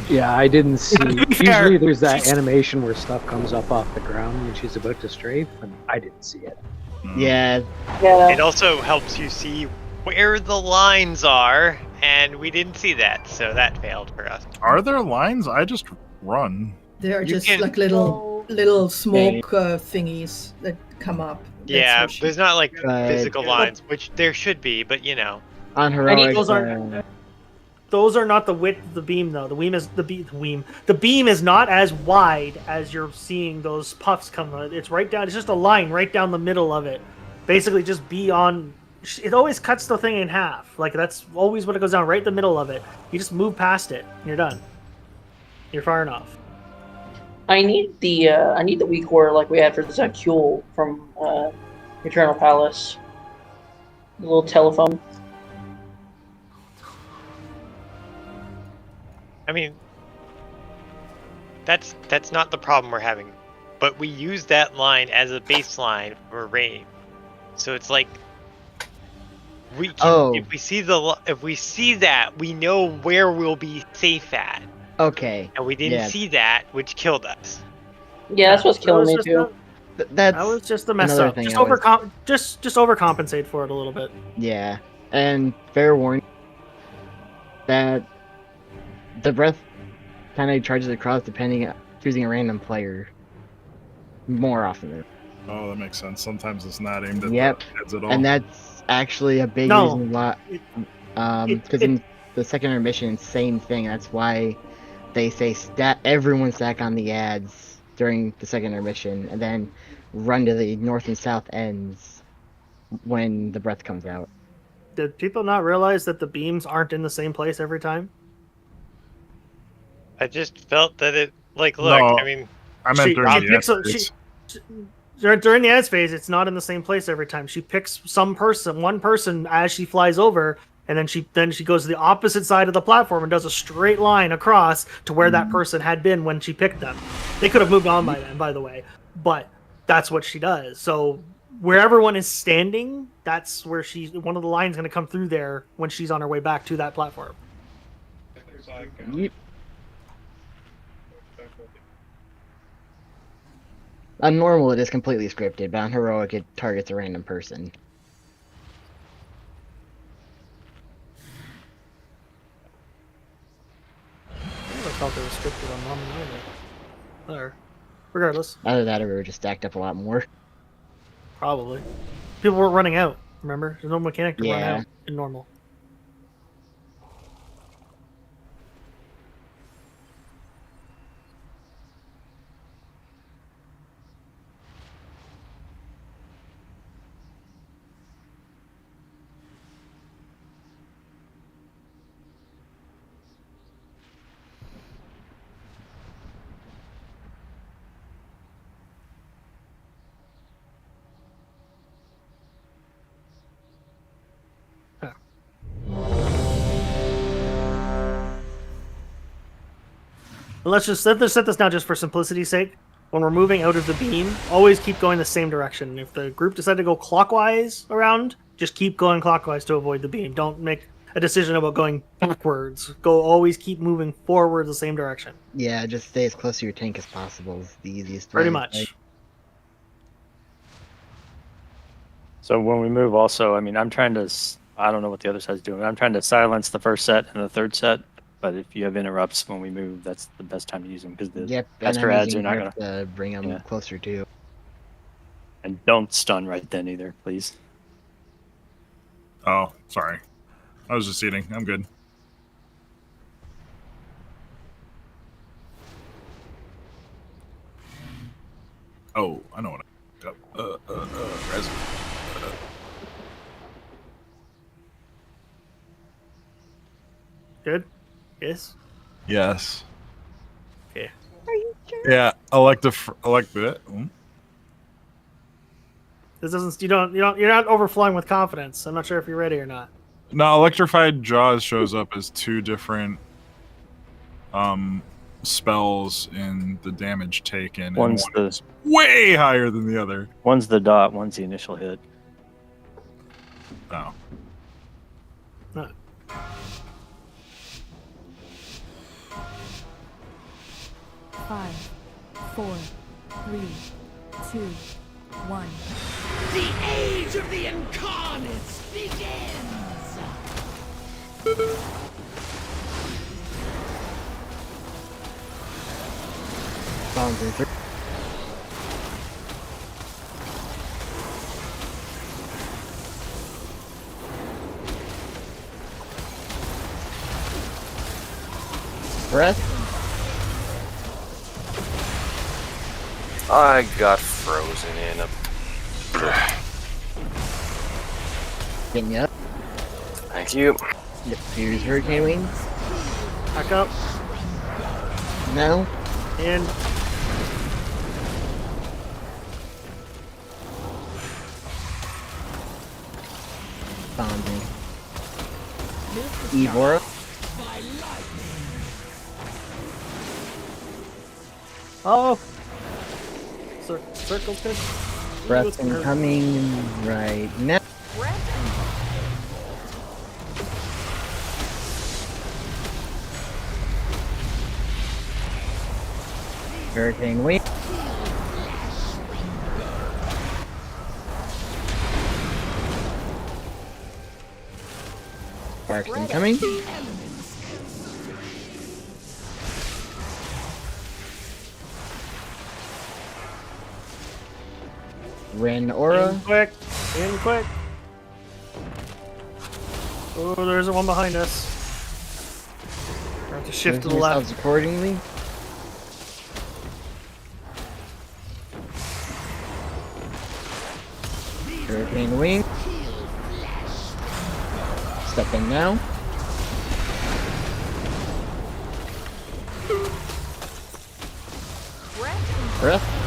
Yeah, I didn't see. To be fair, Usually there's that she's- animation where stuff comes up off the ground when she's about to strafe, and I didn't see it. Yeah. It also helps you see where the lines are, and we didn't see that, so that failed for us. Are there lines? I just run. They are You just can- like little smoke thingies that come up. That's Yeah, how she- there's not like But- physical lines, which there should be, but you know. On heroic, Those are not the width of the beam, though. The beam is not as wide as you're seeing those puffs come. It's right down. It's just a line right down the middle of it. Basically, just beyond. It always cuts the thing in half. Like that's always what it goes down, right in the middle of it. You just move past it, and you're done. You're far enough. I need the weak core like we had for the Zakul from Eternal Palace. The little telephone. I mean, that's not the problem we're having, but we use that line as a baseline for range. So it's like we can, if we see that, we know where we'll be safe at. Okay. And we didn't see that, which killed us. Yeah, that's what's killing me too. That's That was just a mess another up. thing Just I was- just overcompensate for it a little bit. Yeah, and fair warning that the breath kind of charges across depending choosing a random player more often than. Oh, that makes sense. Sometimes it's not aimed at Yep, the heads at all. and that's actually a big No, reason why. Because in the second intermission, same thing. That's why they say everyone stack on the ads during the second intermission, and then run to the north and south ends when the breath comes out. Did people not realize that the beams aren't in the same place every time? I just felt that it look. No, I mean, I meant during the picks phase. during the ads phase, it's not in the same place every time. She picks one person as she flies over, and then she goes to the opposite side of the platform and does a straight line across to where that person had been when she picked them. They could have moved on by then, by the way, but that's what she does. So where everyone is standing, that's where one of the lines going to come through there when she's on her way back to that platform. Yep. On normal, it is completely scripted, but on heroic, it targets a random person. I thought they were scripted on Mom and There. Regardless. Either that or we were just stacked up a lot more. Probably. People were running out, remember? There's no mechanic to run Yeah. out in normal. Let's set this now just for simplicity's sake. When we're moving out of the beam, always keep going the same direction. If the group decide to go clockwise around, just keep going clockwise to avoid the beam. Don't make a decision about going backwards. Always keep moving forward the same direction. Yeah, just stay as close to your tank as possible is the easiest way. Pretty much. Like, So when we move, also, I mean, I'm trying to. I don't know what the other side's doing. I'm trying to silence the first set and the third set. But if you have interrupts when we move, that's the best time to use them because the yep, and faster I'm ads using are not grip gonna. to bring them closer too. And don't stun right then either, please. Oh, sorry. I was just eating. I'm good. Oh, I know what I picked up. Resin. Good? Yes? Yes. Okay. Are you sure? Yeah, elect that. This doesn't you're not overflowing with confidence. I'm not sure if you're ready or not. No, electrified jaws shows up as two different spells in the damage taken, One's and one is way higher than the other. One's the dot, one's the initial hit. Oh. No. Five, 4, 3, 2, 1. The age of the incarnates begins! Boundary. Breath. I got frozen in a. Getting up. Thank you. Yep. Here's Hurricane Wing. Back up. No. And Boundary. Evora. oh, circle good. Breath incoming right now. Hurricane Wing. Sparks incoming. Ren Aura. In quick. In quick. Oh, there's one behind us. We have to shift to the left. Yourselves accordingly. Hurricane Wing. Step in now. Breath.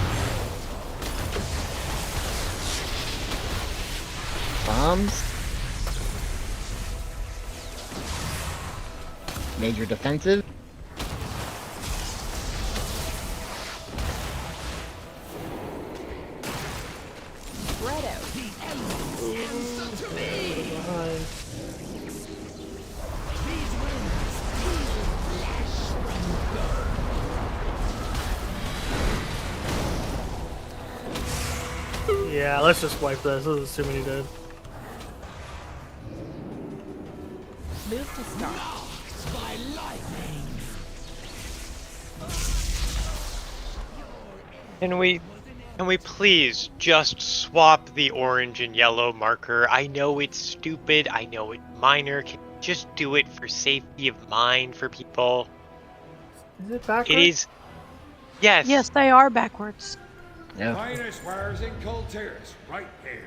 Bombs. Major defensive. Spread out. Yeah, let's just wipe this. This is too many dead. Move to start. By lightning. Can we please just swap the orange and yellow marker? I know it's stupid. I know it's minor. Can we just do it for safety of mind for people? Is it backwards? It is. Yes. Yes, they are backwards. Yeah. Finest wares in Colteris, right here.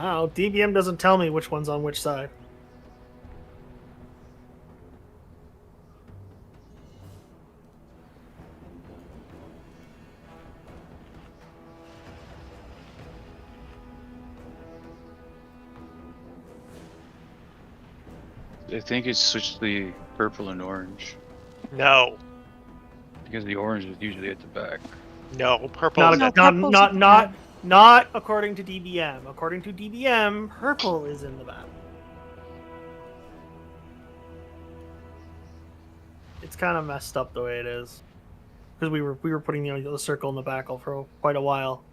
Oh, DBM doesn't tell me which one's on which side. I think it's switched to the purple and orange. No. Because the orange is usually at the back. No, purple. Not according to DBM. According to DBM, purple is in the back. It's kind of messed up the way it is, because we were putting the circle in the back for quite a while.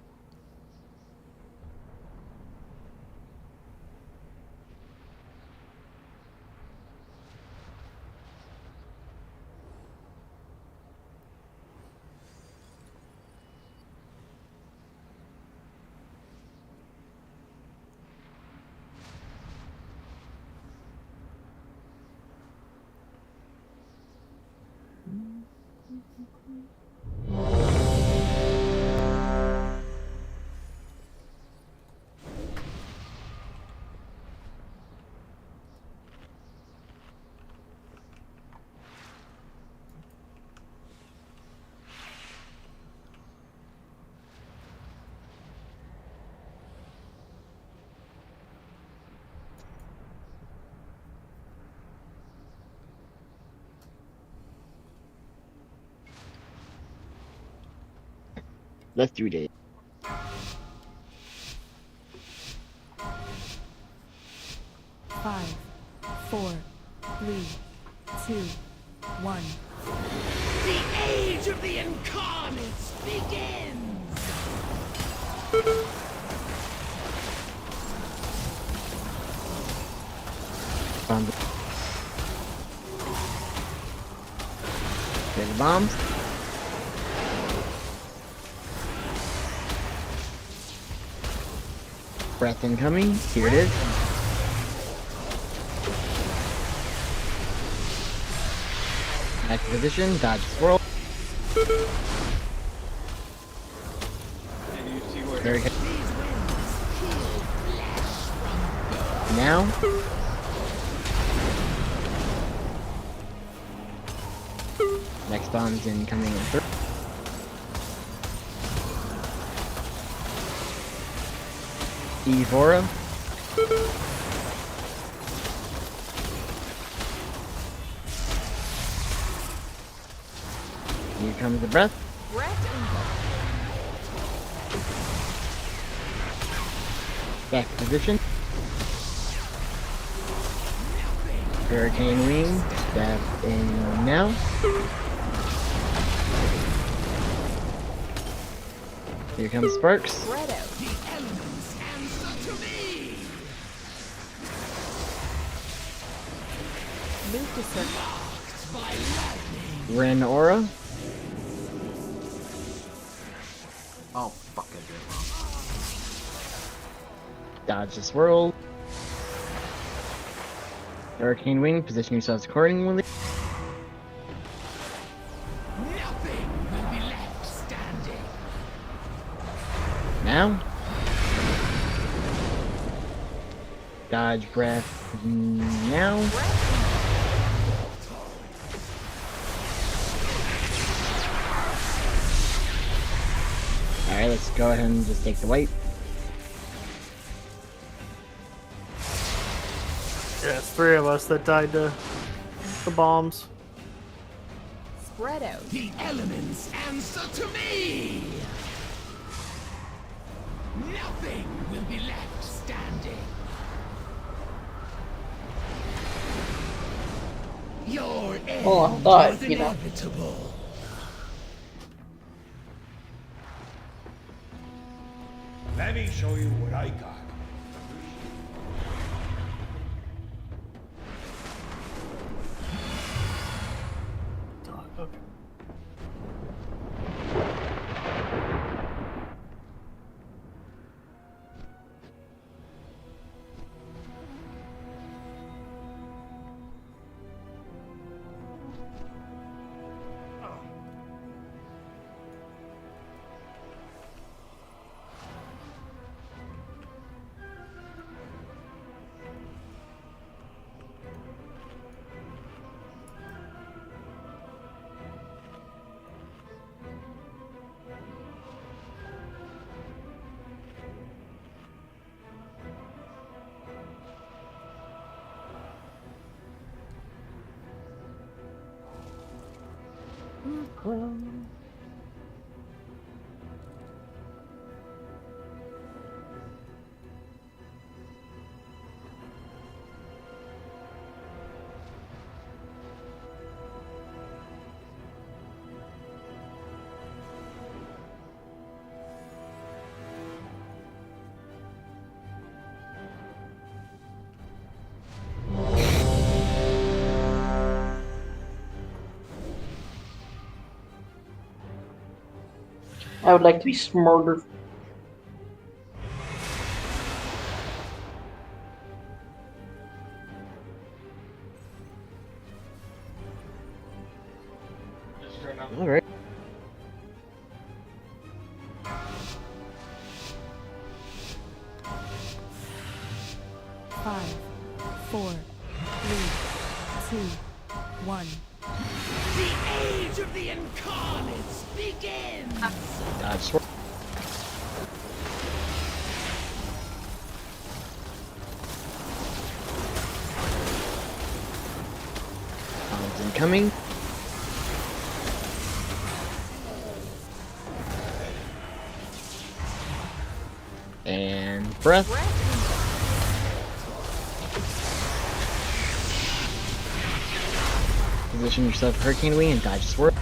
Let's do it. 5, 4, 3, 2, 1. The age of the incarnates begins! There's the bombs. Breath incoming. Here it is. Back to position. Dodge swirl. There we go. Now. Next bomb's incoming in 3. Evora. Here comes the breath. Back to position. Hurricane wing. Step in now. Here comes Sparks. Move to circle. Ren Aura. Oh, fuck, I did it wrong. Dodge the swirl. Hurricane wing. Position yourselves accordingly. Nothing will be left standing. Now. Dodge breath. Now. Alright, let's go ahead and just take the white. Yeah, it's 3 of us that died to the bombs. Spread out. The elements answer to me! Nothing will be left standing. Your end Hold on, I thought, was you know. inevitable. Let me show you what I got. Okay. I would like to be smarter. Alright. Five, 4, 3, 2, 1. The age of the incarnates begins! Dodge swirl. Bombs incoming. And breath. Position yourself for Hurricane Wing and dodge swirl.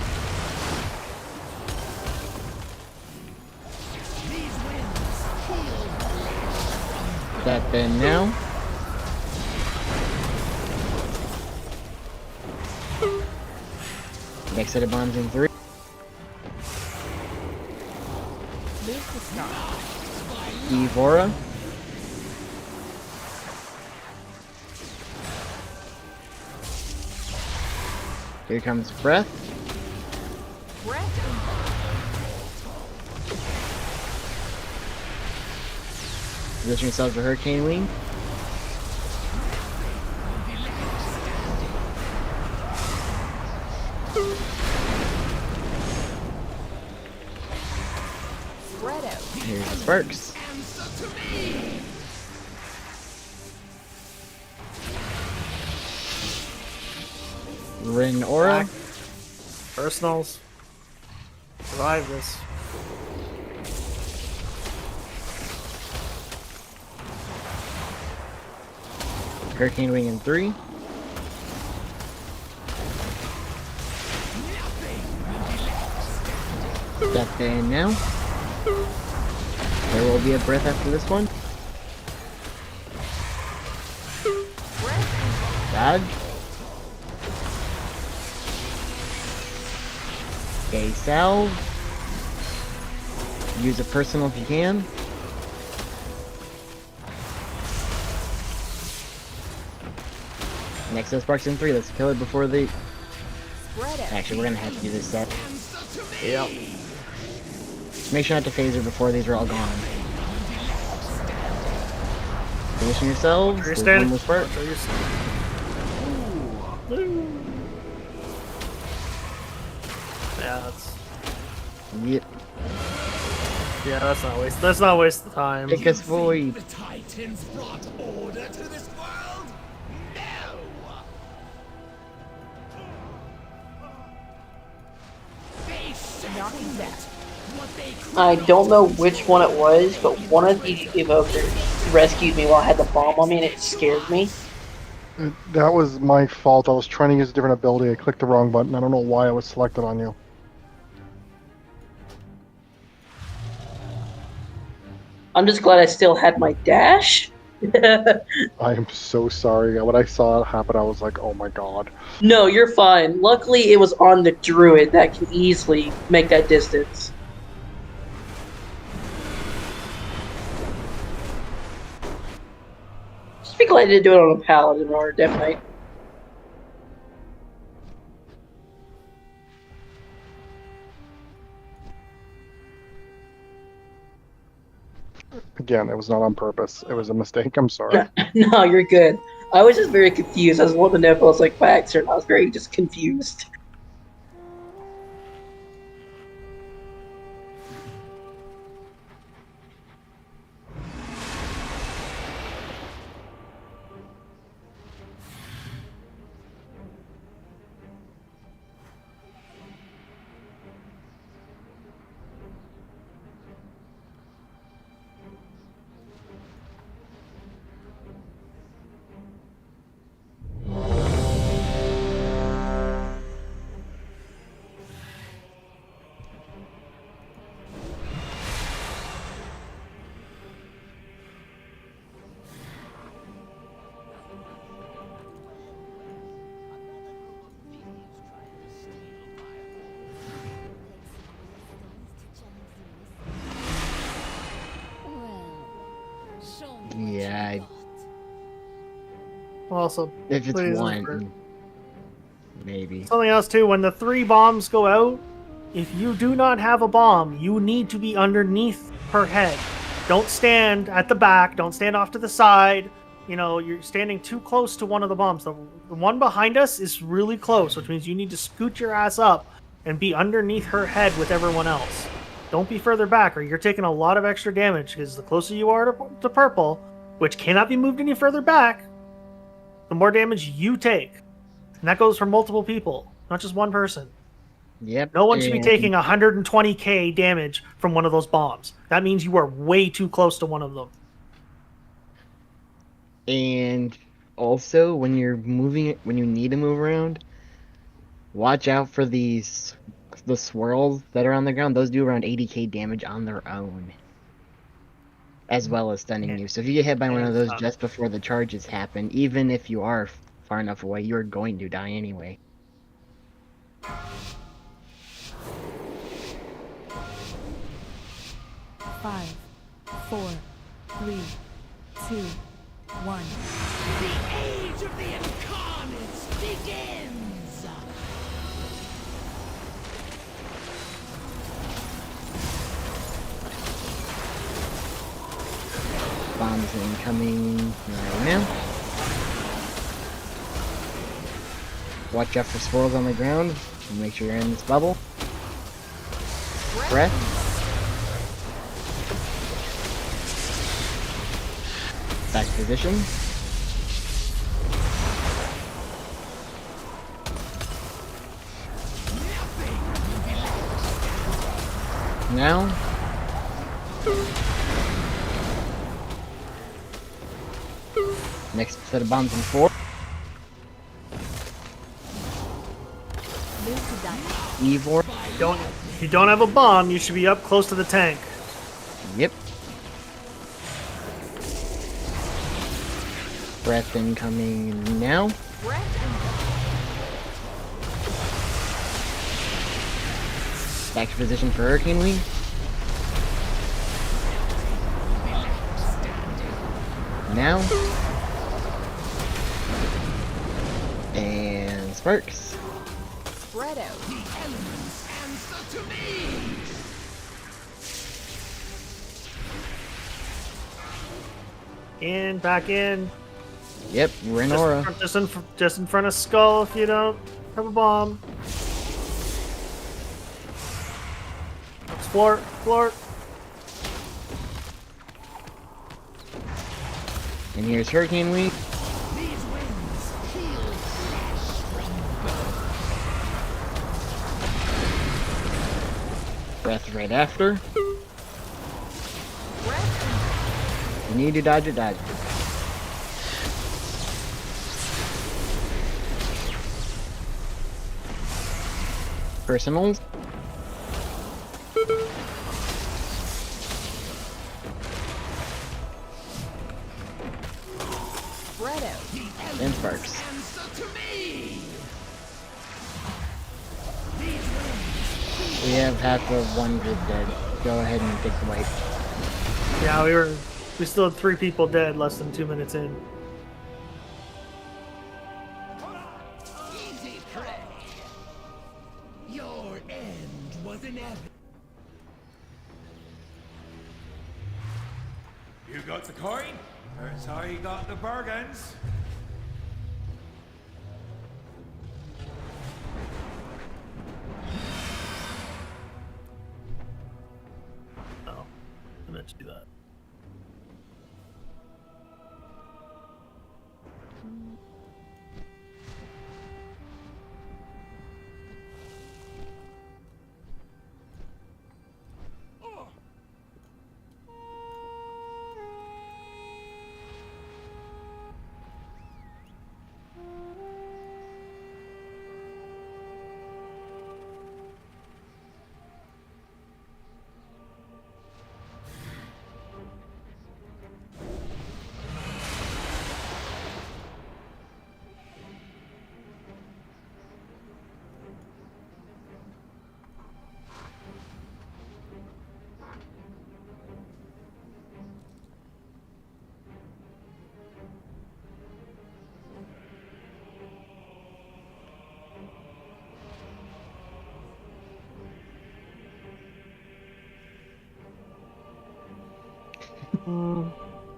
That then now. Next set of bombs in 3. Move to start. Evora. Here comes breath. Position yourself for Hurricane Wing. Spread out. Here's the sparks. Rin Aura. Back. Personals. Survive this. Hurricane Wing in 3. Death Band now. There will be a breath after this one. Dodge. Okay, salve. Use a personal if you can. Next set sparks in 3. Let's kill it before they. Actually, we're gonna have to do this set. Yep. Make sure not to phaser before these are all gone. Position yourselves. You're There's standing. one more spark. Yeah, that's. Yep. Yeah, that's not waste. That's not waste the time. Take us void. The Titans brought order to this world? No! Knocking back. I don't know which one it was, but one of the evokers rescued me while I had the bomb on me, and it scared me. That was my fault. I was trying to use a different ability. I clicked the wrong button. I don't know why I was selected on you. I'm just glad I still had my dash. I am so sorry. When I saw it happen, I was like, oh my god. No, you're fine. Luckily, it was on the druid that can easily make that distance. Just be glad I didn't do it on a paladin or a death knight. Again, it was not on purpose. It was a mistake. I'm sorry. No, you're good. I was just very confused. I was wanting to know if I was like by accident. I was very just confused. Yeah. Also, If it's please, one, maybe. something else too. When the 3 bombs go out, if you do not have a bomb, you need to be underneath her head. Don't stand at the back. Don't stand off to the side. You know, you're standing too close to one of the bombs. The one behind us is really close, which means you need to scoot your ass up and be underneath her head with everyone else. Don't be further back, or you're taking a lot of extra damage, because the closer you are to purple, which cannot be moved any further back, the more damage you take. And that goes for multiple people, not just one person. Yep. No one should be and- taking 120k damage from one of those bombs. That means you are way too close to one of them. And also, when you're moving it, when you need to move around, watch out for the swirls that are on the ground. Those do around 80k damage on their own, as well as stunning you. So if you get hit by one of those just before the charges happen, even if you are far enough away, you're going to die anyway. Five, 4, 3, 2, 1. The age of the incarnates begins! Bombs incoming right now. Watch out for swirls on the ground. Make sure you're in this bubble. Breath. Back to position. Now. Next set of bombs in 4. Evor. If you don't have a bomb, you should be up close to the tank. Yep. Breath incoming now. Back to position for Hurricane Wing. Now. And Sparks. Spread out. The elements answer to me! In, back in. Yep, Renora. Just in front of Skull if you don't have a bomb. Explore, explore. And here's Hurricane Wing. These winds heal flesh from birth. Breath right after. You need to dodge it, dodge it. Personals. Spread out. And Sparks. Answer to me! We have half of one group dead. Go ahead and take the wipe. Yeah, we still had 3 people dead less than 2 minutes in. Easy prey. Your end was inevitable. You got the coin? That's how you got the bargains. Oh, I meant to do that.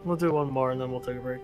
We'll do one more and then we'll take a break.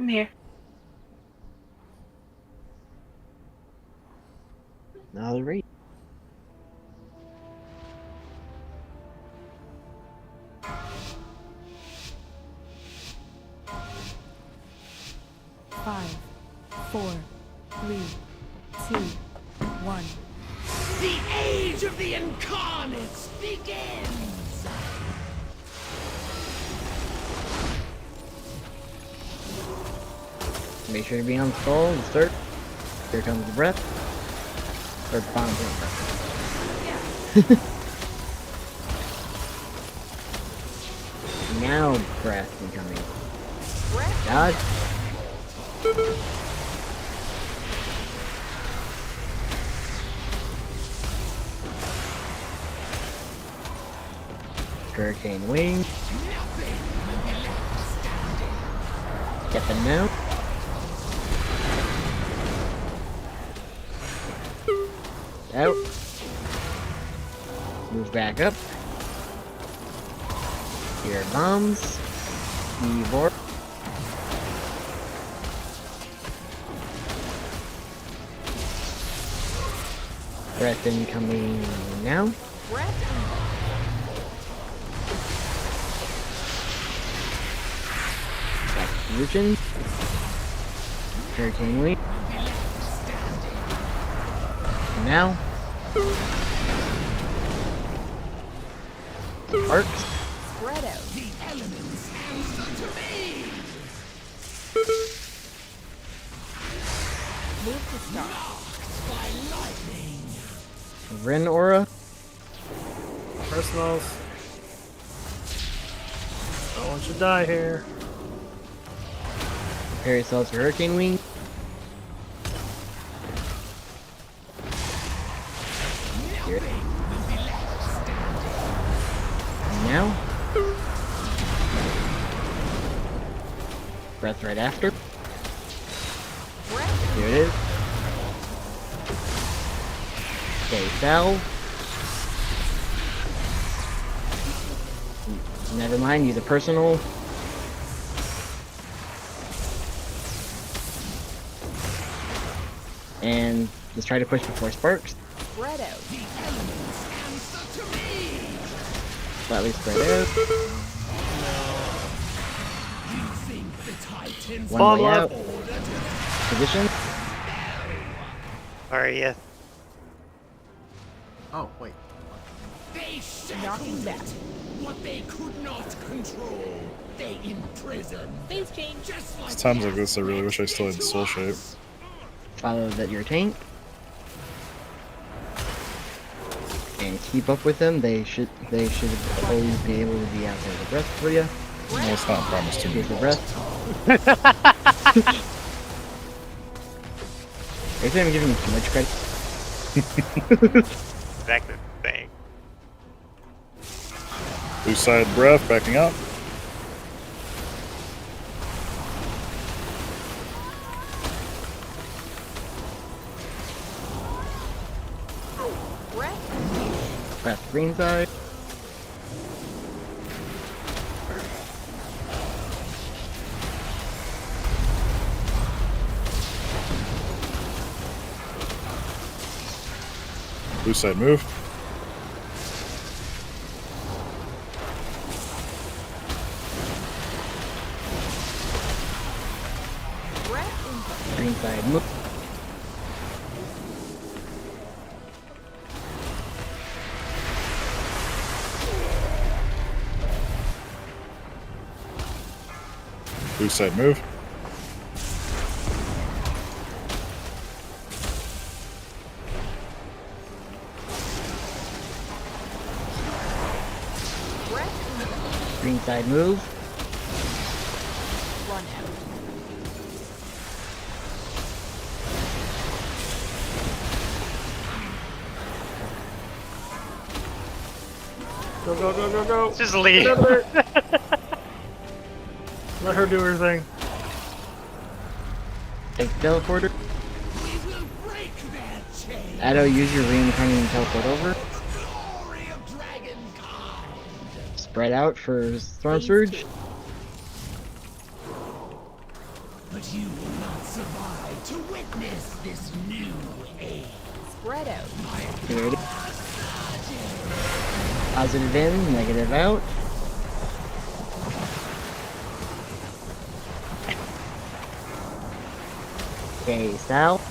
I'm here. All right. Five, four, three, two, one. The age of the incarnates begins! Make sure to be on full and start. Here comes the breath. Or bomb breath. Now breath incoming. Dodge. Hurricane wing. Get them now. Out. Move back up. Here bombs. Evor. Breath incoming now. Execution. Hurricane wing. Now. Arcs. Spread out. The elements answer to me! Move to start. By lightning! Ren Aura. Personals. No one should die here. Prepare yourselves for Hurricane Wing. Here. Now. Breath right after. Here it is. Okay, salve. Never mind, use a personal. And just try to push before sparks. Spread out. The elements answer to me! Slightly spread out. You think the Titans One way out. order to Position. Sorry, yes. Oh, wait. They shackled it! What they could not control, they imprison. Phase change. Just like It's times like this I really wish I still had soul shape. Follow that your tank. And keep up with them. They should always be able to be out there the breath for you. Well, it's not a promise to me. Here's the breath. I think I'm giving you too much credit. Exactly the thing. Blue side breath, backing up. Breath green side. Blue side move. Green side move. Blue side move. Green side move. Run out. Go, go, go, go, go. Just leave. Let her do her thing. Take teleporter. Addo, use your reincarnating teleport over. Spread out for Storm Surge. But you will not survive to witness this new age. Spread out. Here it is. Positive in, negative out. Okay, south.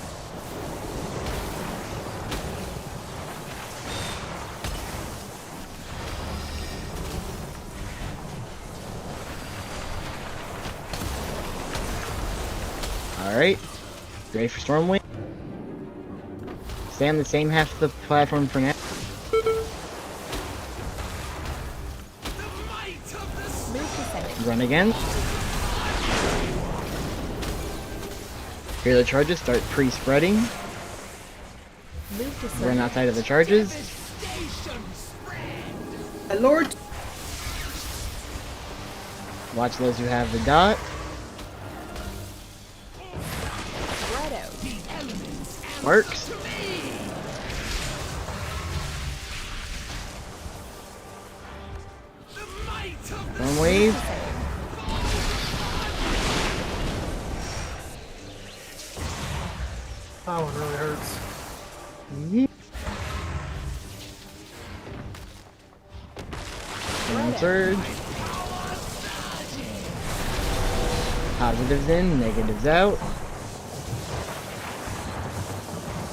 Alright. Ready for Stormwind? Stay on the same half of the platform for now. Run again. Here the charges start pre-spreading. Run outside of the charges. Lord. Watch those who have the dot. Works. Storm wave. That one really hurts. And surge. Positives in, negatives out.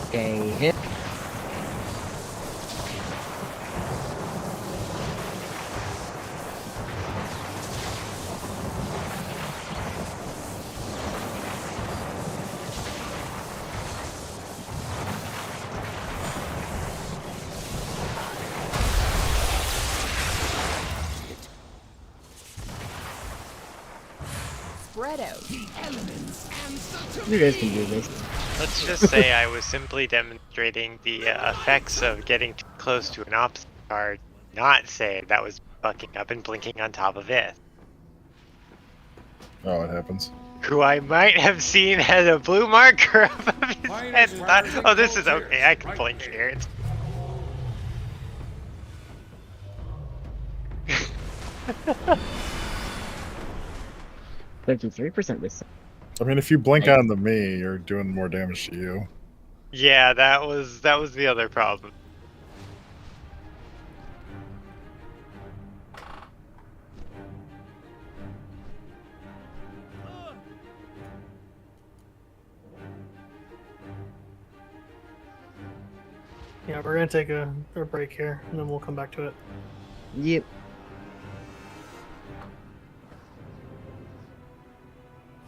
Okay, hit. Spread out. You guys can do this. Let's just say I was simply demonstrating the effects of getting too close to an opposite card, not say that was bucking up and blinking on top of it. Oh, it happens. Who I might have seen had a blue marker above his head and thought, oh, this is okay, I can blink here. It's 53% this. I mean, if you blink onto me, you're doing more damage to you. Yeah, that was the other problem. Yeah, we're gonna take a break here, and then we'll come back to it. Yep.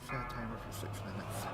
Set timer for 6 minutes.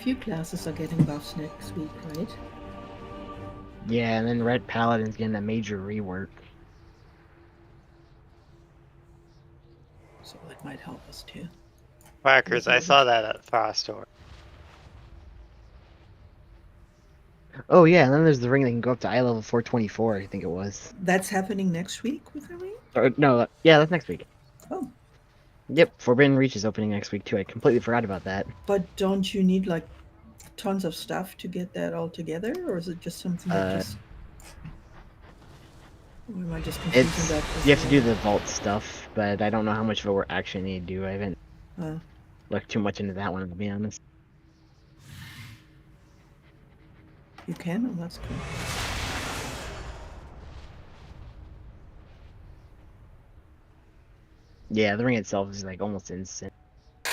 few classes are getting buffs next week, right? Yeah, and then Red Paladin's getting a major rework. So that might help us too. Whackers, I saw that at Frostor. Oh yeah, and then there's the ring that can go up to eye level 424, I think it was. That's happening next week with the ring? Or, no, yeah, that's next week. Oh. Yep, Forbidden Reach is opening next week too. I completely forgot about that. But don't you need like tons of stuff to get that all together, or is it just something that just? Or am I just confusing It's that? you have to do the vault stuff, but I don't know how much of it we actually need to do. I haven't looked too much into that one, to be honest. You can, and that's cool. Yeah, the ring itself is like almost instant. I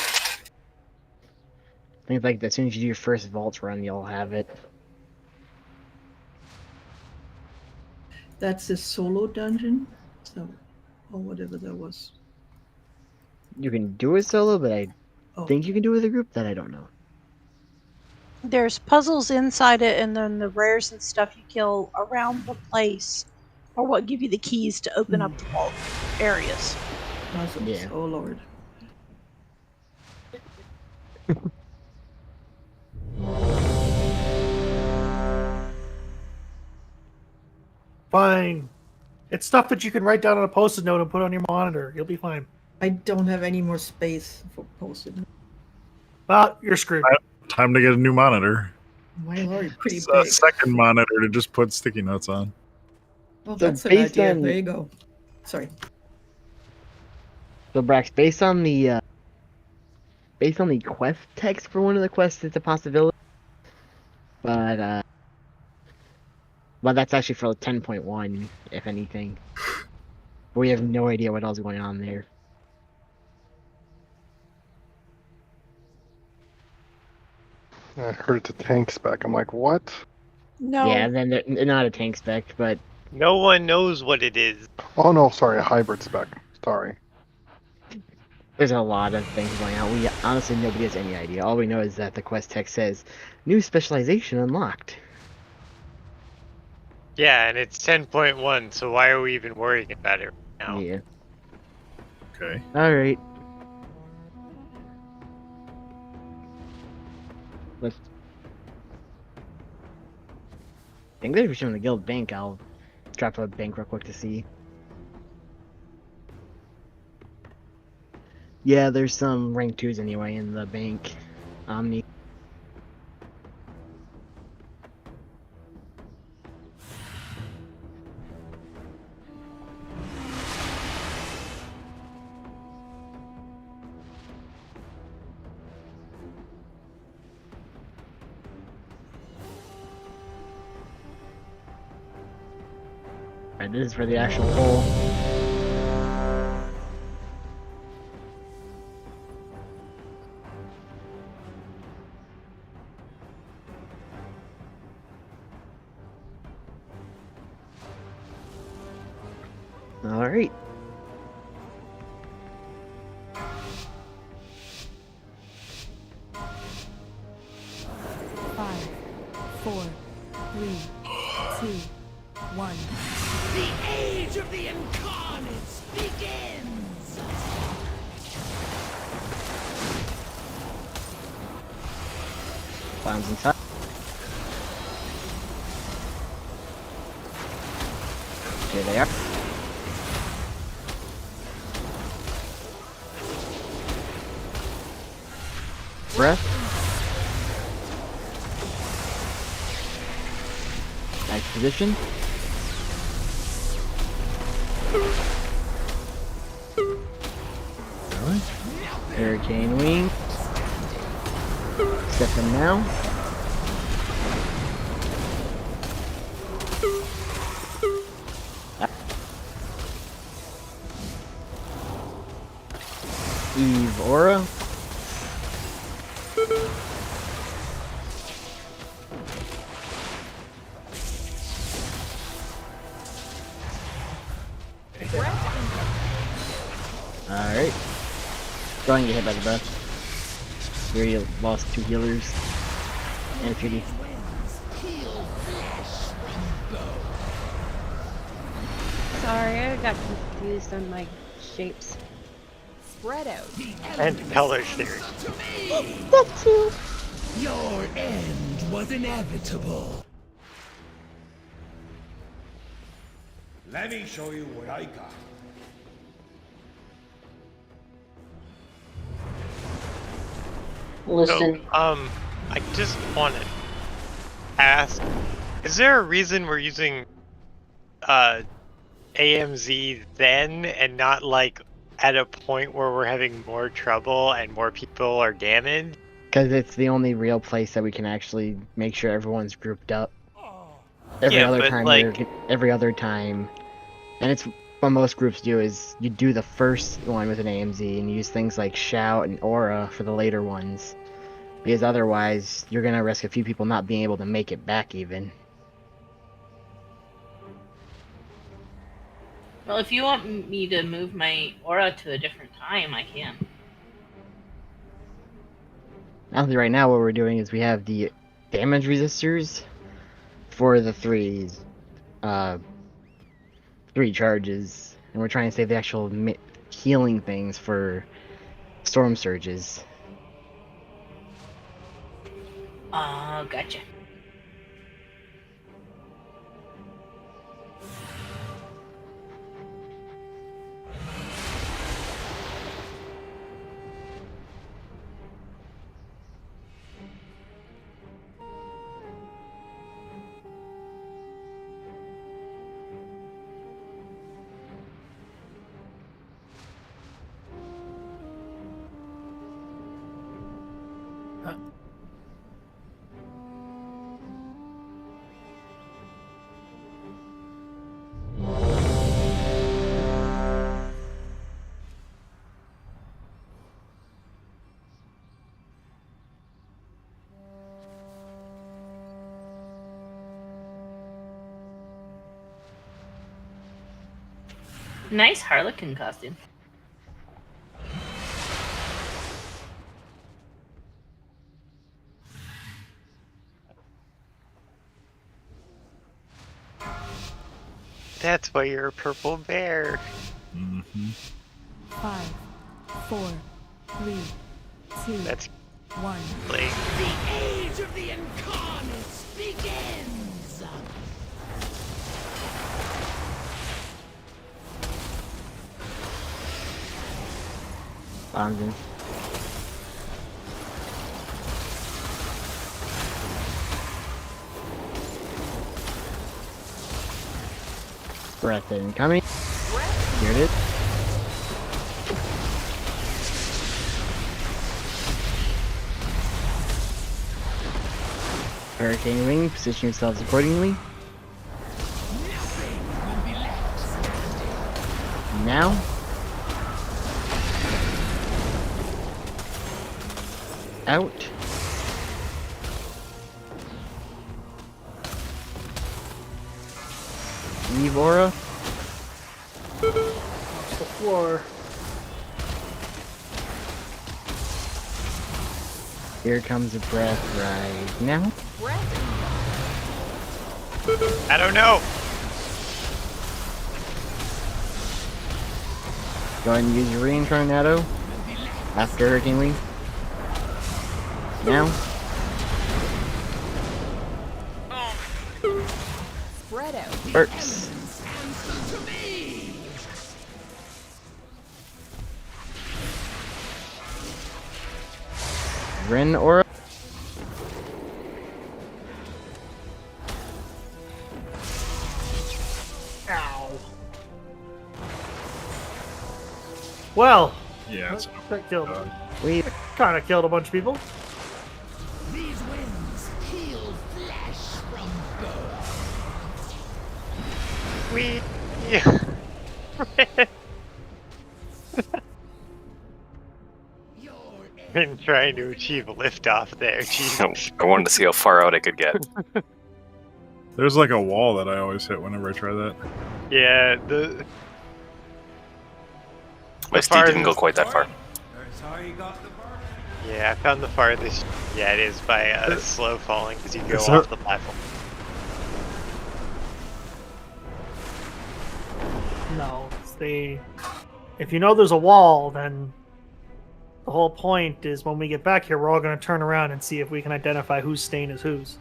think like as soon as you do your first vault run, you'll have it. That's the solo dungeon, so or whatever that was. You can do it solo, but I think you can do it with a group. That I don't know. There's puzzles inside it, and then the rares and stuff you kill around the place are what give you the keys to open up the vault areas. Puzzles. Yeah. Oh lord. Fine. It's stuff that you can write down on a post-it note and put on your monitor. You'll be fine. I don't have any more space for post-it. Well, you're screwed. Time to get a new monitor. Mine are pretty It's big. a second monitor to just put sticky notes on. Oh, So that's an based idea. on- There you go. Sorry. So Brax, based on the quest text for one of the quests, it's a possibility. But that's actually for 10.1, if anything. We have no idea what else is going on there. I heard it's a tank spec. I'm like, what? No. Yeah, and then they're not a tank spec, but No one knows what it is. Oh no, sorry, a hybrid spec. Sorry. there's a lot of things going on. We honestly, nobody has any idea. All we know is that the quest text says, "New specialization unlocked." Yeah, and it's 10.1, so why are we even worrying about it right now? Yeah. Okay. Alright. Let's... I think they're showing the guild bank. I'll drop a bank real quick to see. Yeah, there's some rank 2s anyway in the bank. Omni. Alright, this is for the actual poll. Alright. Five, 4, 3, 2, 1. The age of the incarnates begins! Clowns inside. Here they are. Breath. Nice position. Really? Hurricane wing. Step them now. Eve Aura. Alright. Going to get hit by the breath. Here you lost 2 healers. And Judy. Sorry, I got confused on my shapes. Spread out. And color theory. That too. Your end was inevitable. Let me show you what I got. Listen. So, I just want to ask, is there a reason we're using AMZ then and not like at a point where we're having more trouble and more people are damaged? Because it's the only real place that we can actually make sure everyone's grouped up. Every Yeah, other but, time, like- every other time, and it's what most groups do is you do the first one with an AMZ and use things like Shout and Aura for the later ones, because otherwise you're gonna risk a few people not being able to make it back even. Well, if you want me to move my aura to a different time, I can. Honestly, right now what we're doing is we have the damage resistors for the three charges, and we're trying to save the actual healing things for storm surges. Oh, gotcha. Nice Harlequin costume. That's why you're a purple bear. Mm-hmm. 5, 4, 3, 2, That's 1. like The age of the incarnates begins. Bonzen. Breath incoming. Here it is. Hurricane Wing, position yourselves accordingly. Now. Out. Leave aura. The floor. Here comes a breath right now. I don't know. Go ahead and use your Rain Tornado after Hurricane Wing. Now. Spread out. Burps. Ren Aura. Ow. Well. Yeah, it's that killed. We kind of killed a bunch of people. These winds heal flesh from birth. We. Been trying to achieve a liftoff there. Jesus. I wanted to see how far out I could get. There's like a wall that I always hit whenever I try that. Yeah, My steed didn't go quite that far. That's how you got the bargain. Yeah, I found the farthest. Yeah, it is by slow falling because you go Is there- off the platform. No, see, if you know there's a wall, then the whole point is when we get back here, we're all going to turn around and see if we can identify whose stain is whose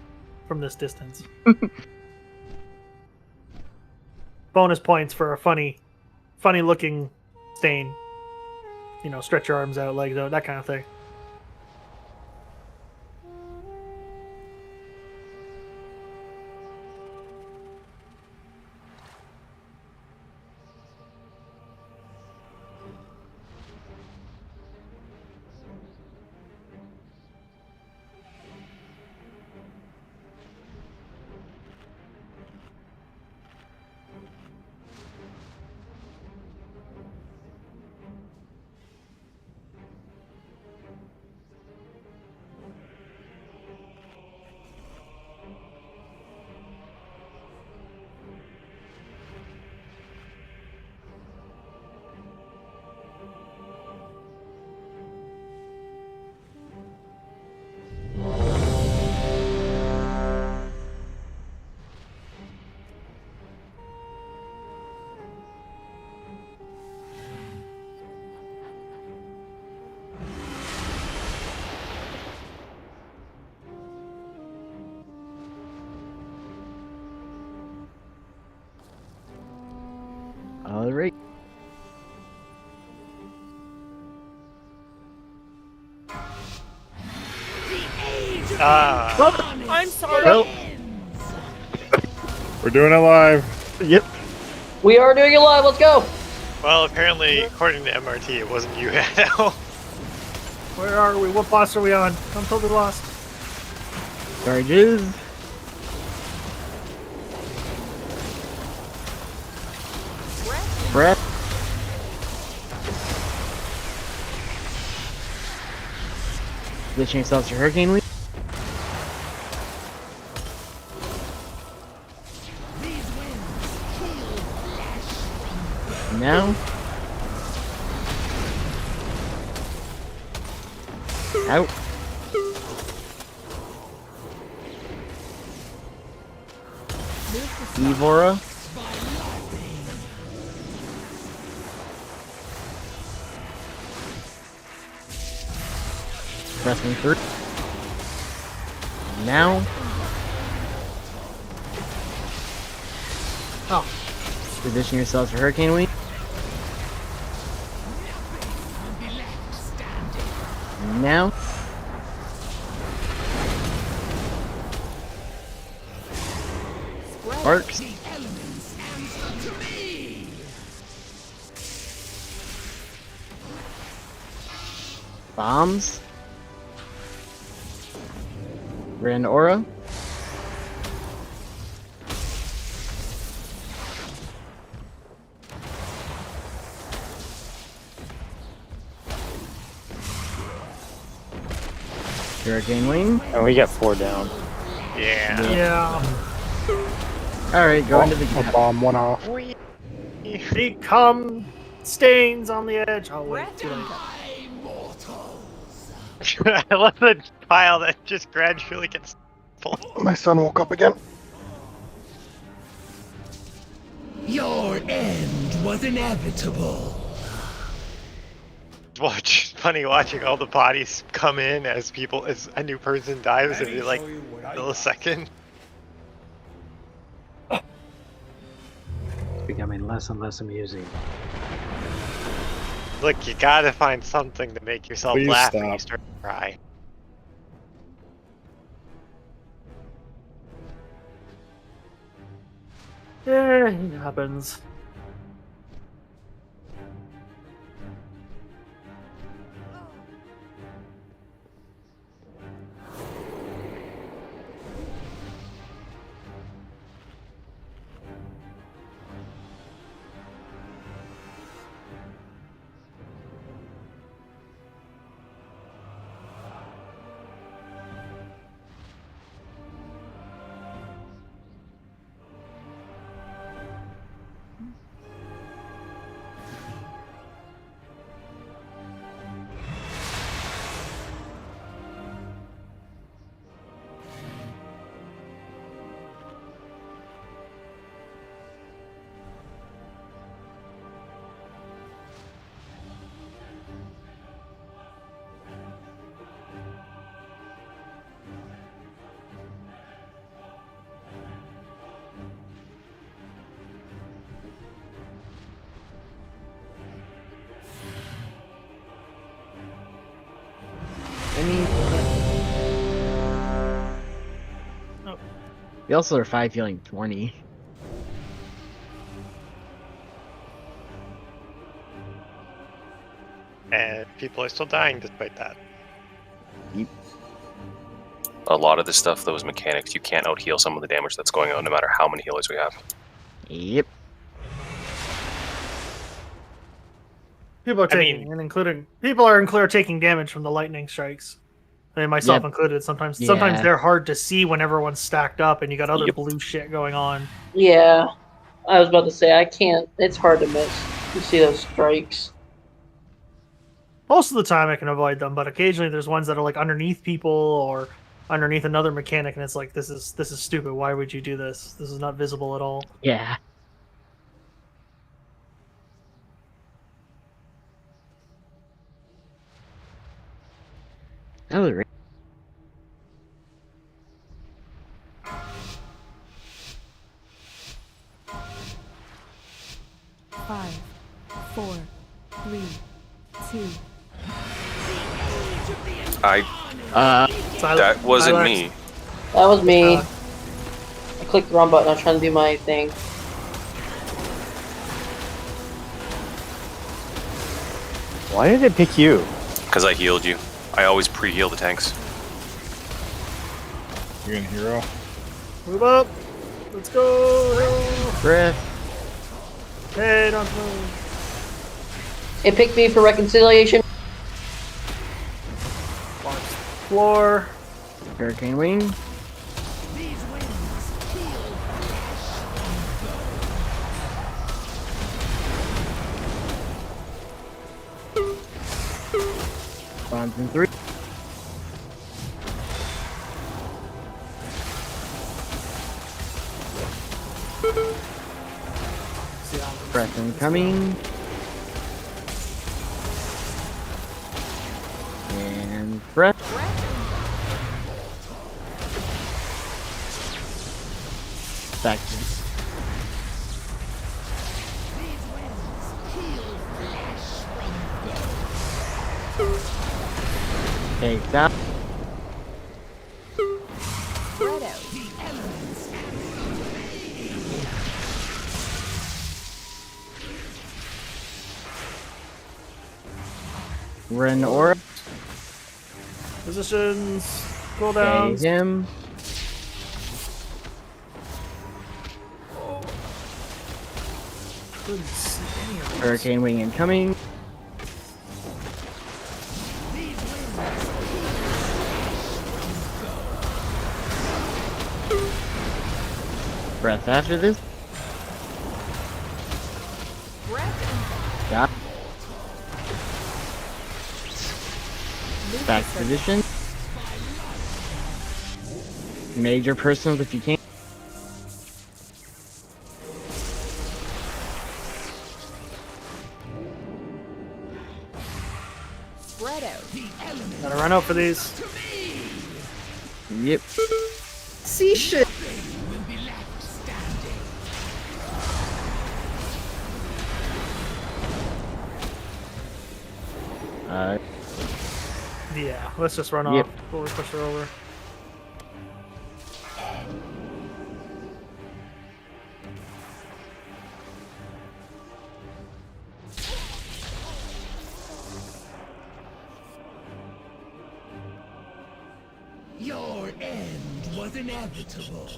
from this distance. Bonus points for a funny looking stain. You know, stretch your arms out, legs out, that kind of thing. All right. I'm sorry. Well, we're doing it live. Yep. We are doing it live. Let's go. Well, apparently, according to MRT, it wasn't you, Hado. Where are we? What boss are we on? I'm totally lost. Charges. Breath. Switching yourself to Hurricane Leap. Now. Out. Evora. Pressing through. Now. Oh. Position yourselves for Hurricane Wing. Now. Sparks. Bombs. Grand Aura. Hurricane Wing. And we got 4 down. Yeah. Alright, go into the gap. Bomb one off. Become stains on the edge. Oh, wait. Too late. I love the pile that just gradually gets full. My son woke up again. Your end was inevitable. Funny watching all the bodies come in as a new person dies every like millisecond. It's becoming less and less amusing. Look, you gotta find something to make yourself Please laugh when stop. you start to cry. Yeah, it happens. I mean, we also are 5 healing 20. And people are still dying despite that. Yep. A lot of this stuff, those mechanics, you can't out heal some of the damage that's going on, no matter how many healers we have. Yep. People are taking, people are taking damage from the lightning strikes. I mean, myself Yep. included. Sometimes Yeah. they're hard to see when everyone's stacked up and you got other blue shit going on. Yeah, I was about to say I can't. It's hard to miss. You see those strikes. Most of the time I can avoid them, but occasionally there's ones that are like underneath people or underneath another mechanic, and it's like this is stupid. Why would you do this? This is not visible at all. Yeah. That was right. Five, 4, 3, 2. That wasn't me. That was me. I clicked the wrong button. I was trying to do my thing. Why did it pick you? Because I healed you. I always pre-heal the tanks. You're in hero. Move up. Let's go. Hero. Breath. Hey, don't move. It picked me for reconciliation. Floor. Hurricane wing. Bombs in 3. Breath incoming. And breath. Back to take that. Ren aura. Positions. Cooldowns. Save him. Couldn't see any of those. Hurricane wing incoming. Breath after this. Yeah. Back to position. Major personals if you can. Spread out. Gotta run out for these. Yep. See shit. Yeah, let's just run Yep. off before we push her over. Your end was inevitable.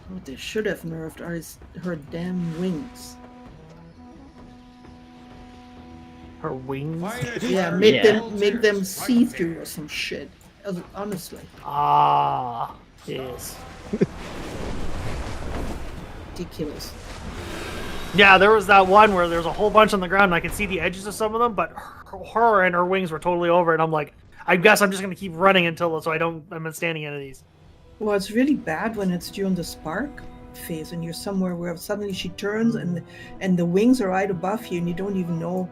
What they should have nerfed are her damn wings. Her wings? Yeah, make them see through or some shit. Honestly. Ah, yes. Ridiculous. Yeah, there was that one where there's a whole bunch on the ground and I could see the edges of some of them, but her and her wings were totally over, and I'm like, I guess I'm just gonna keep running until I'm not standing any of these. Well, it's really bad when it's during the spark phase and you're somewhere where suddenly she turns and the wings are right above you and you don't even know.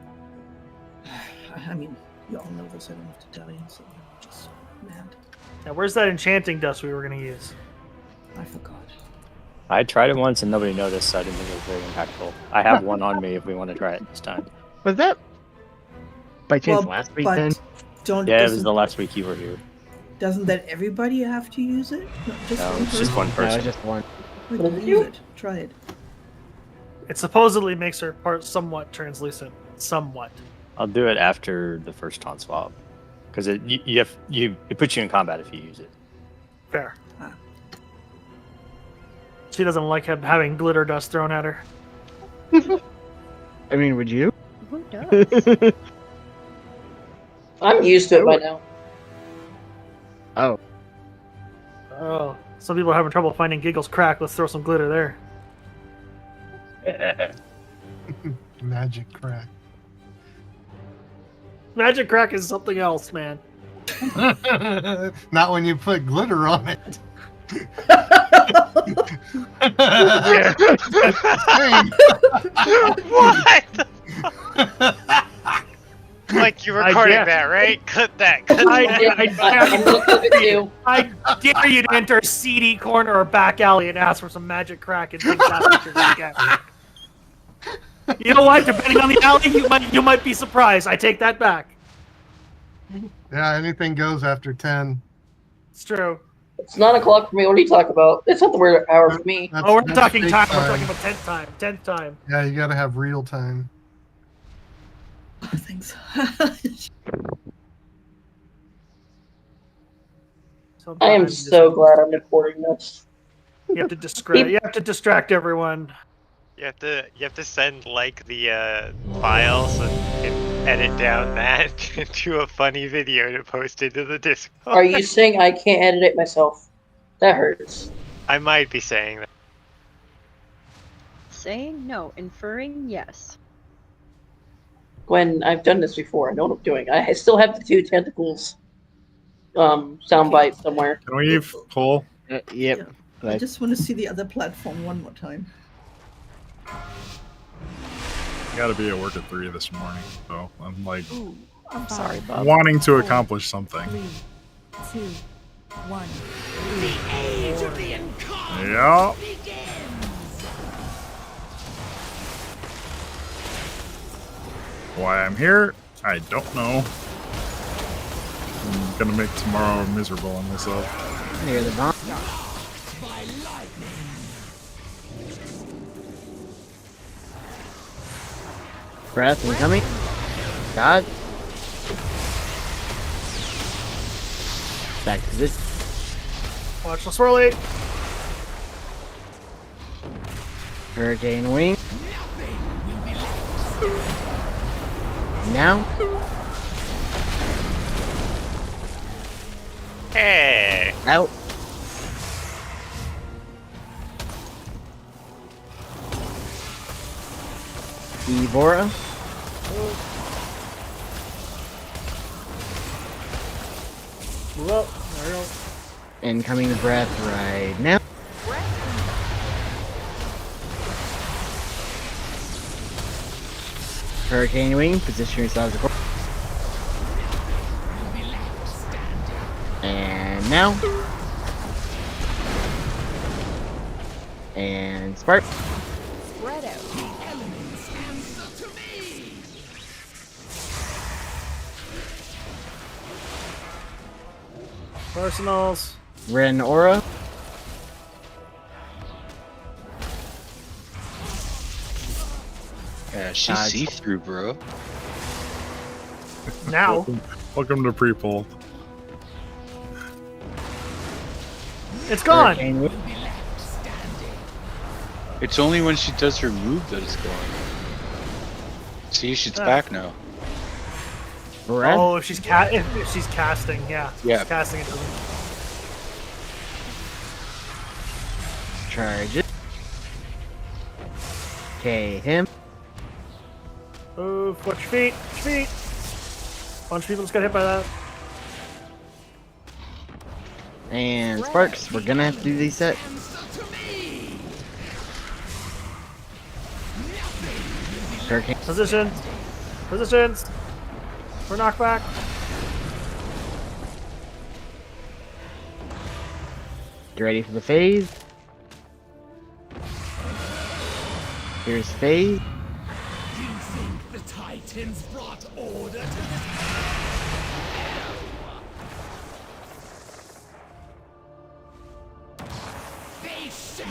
I mean, you all know this. I don't have to tell you. So I'm just mad. Now, where's that enchanting dust we were gonna use? I forgot. I tried it once and nobody noticed, so I didn't think it was very impactful. I have one on me if we want to try it this time. Was that by chance last week then? Don't. Yeah, it was doesn't, the last week you were here. doesn't that everybody have to use it? Not just No, one it's just person? one No, person. it's just one. Why don't you use it? Try it. It supposedly makes her part somewhat translucent. Somewhat. I'll do it after the first taunt swap, because it puts you in combat if you use it. Fair. She doesn't like having glitter dust thrown at her. I mean, would you? Who does? I'm used to it by now. Oh. Oh, some people are having trouble finding Giggle's crack. Let's throw some glitter there. Magic crack. Magic crack is something else, man. Not when you put glitter on it. What? Like you recorded that, right? Cut that. Cut that. I dare you to enter a seedy corner or back alley and ask for some magic crack and think that's what you're gonna get. You know what? Depending on the alley, you might be surprised. I take that back. Yeah, anything goes after 10. It's true. It's 9 o'clock for me. What are you talking about? It's not the weird hour for me. Oh, we're not talking time. We're talking about 10th time. 10th time. Yeah, you gotta have real time. Oh, thanks. I am so glad I'm recording this. You have to distract everyone. You have to send like the file so you can edit down that to a funny video to post into the Discord. Are you saying I can't edit it myself? That hurts. I might be saying that. Saying no, inferring yes. When I've done this before, I know what I'm doing. I still have the 2 tentacles soundbite somewhere. Can we pull? Yep. Yeah. I just want to see the other platform one more time. I gotta be at work at 3 this morning, so I'm like, Ooh, I'm sorry, Bob. wanting to accomplish something. 3, 2, 1. The age of the incarnate Yeah. begins. Why I'm here, I don't know. I'm gonna make tomorrow miserable on myself. Near the bomb. By lightning. Breath incoming. God. Back to this. Watch the swirly. Hurricane wing. Now. Hey. Out. Evora. Move up. There we go. Incoming the breath right now. Hurricane wing. Position yourselves accordingly. And now. And spark. Spread out. The elements answer to me. Personals. Ren aura. Yeah, she's see-through, bro. Now. Welcome to pre-pull. It's gone. It's only when she does her move that it's gone. See, she's back now. Breath. Oh, if she's if she's casting, yeah. Yeah. She's casting it doesn't. Charge it. Okay, him. Move. Watch your feet. Watch your feet. Bunch of people just got hit by that. And Sparks, we're gonna have to do these sets. Hurricane. Positions. Positions. For knockback. Get ready for the phase. Here's phase. You think the Titans brought order to this?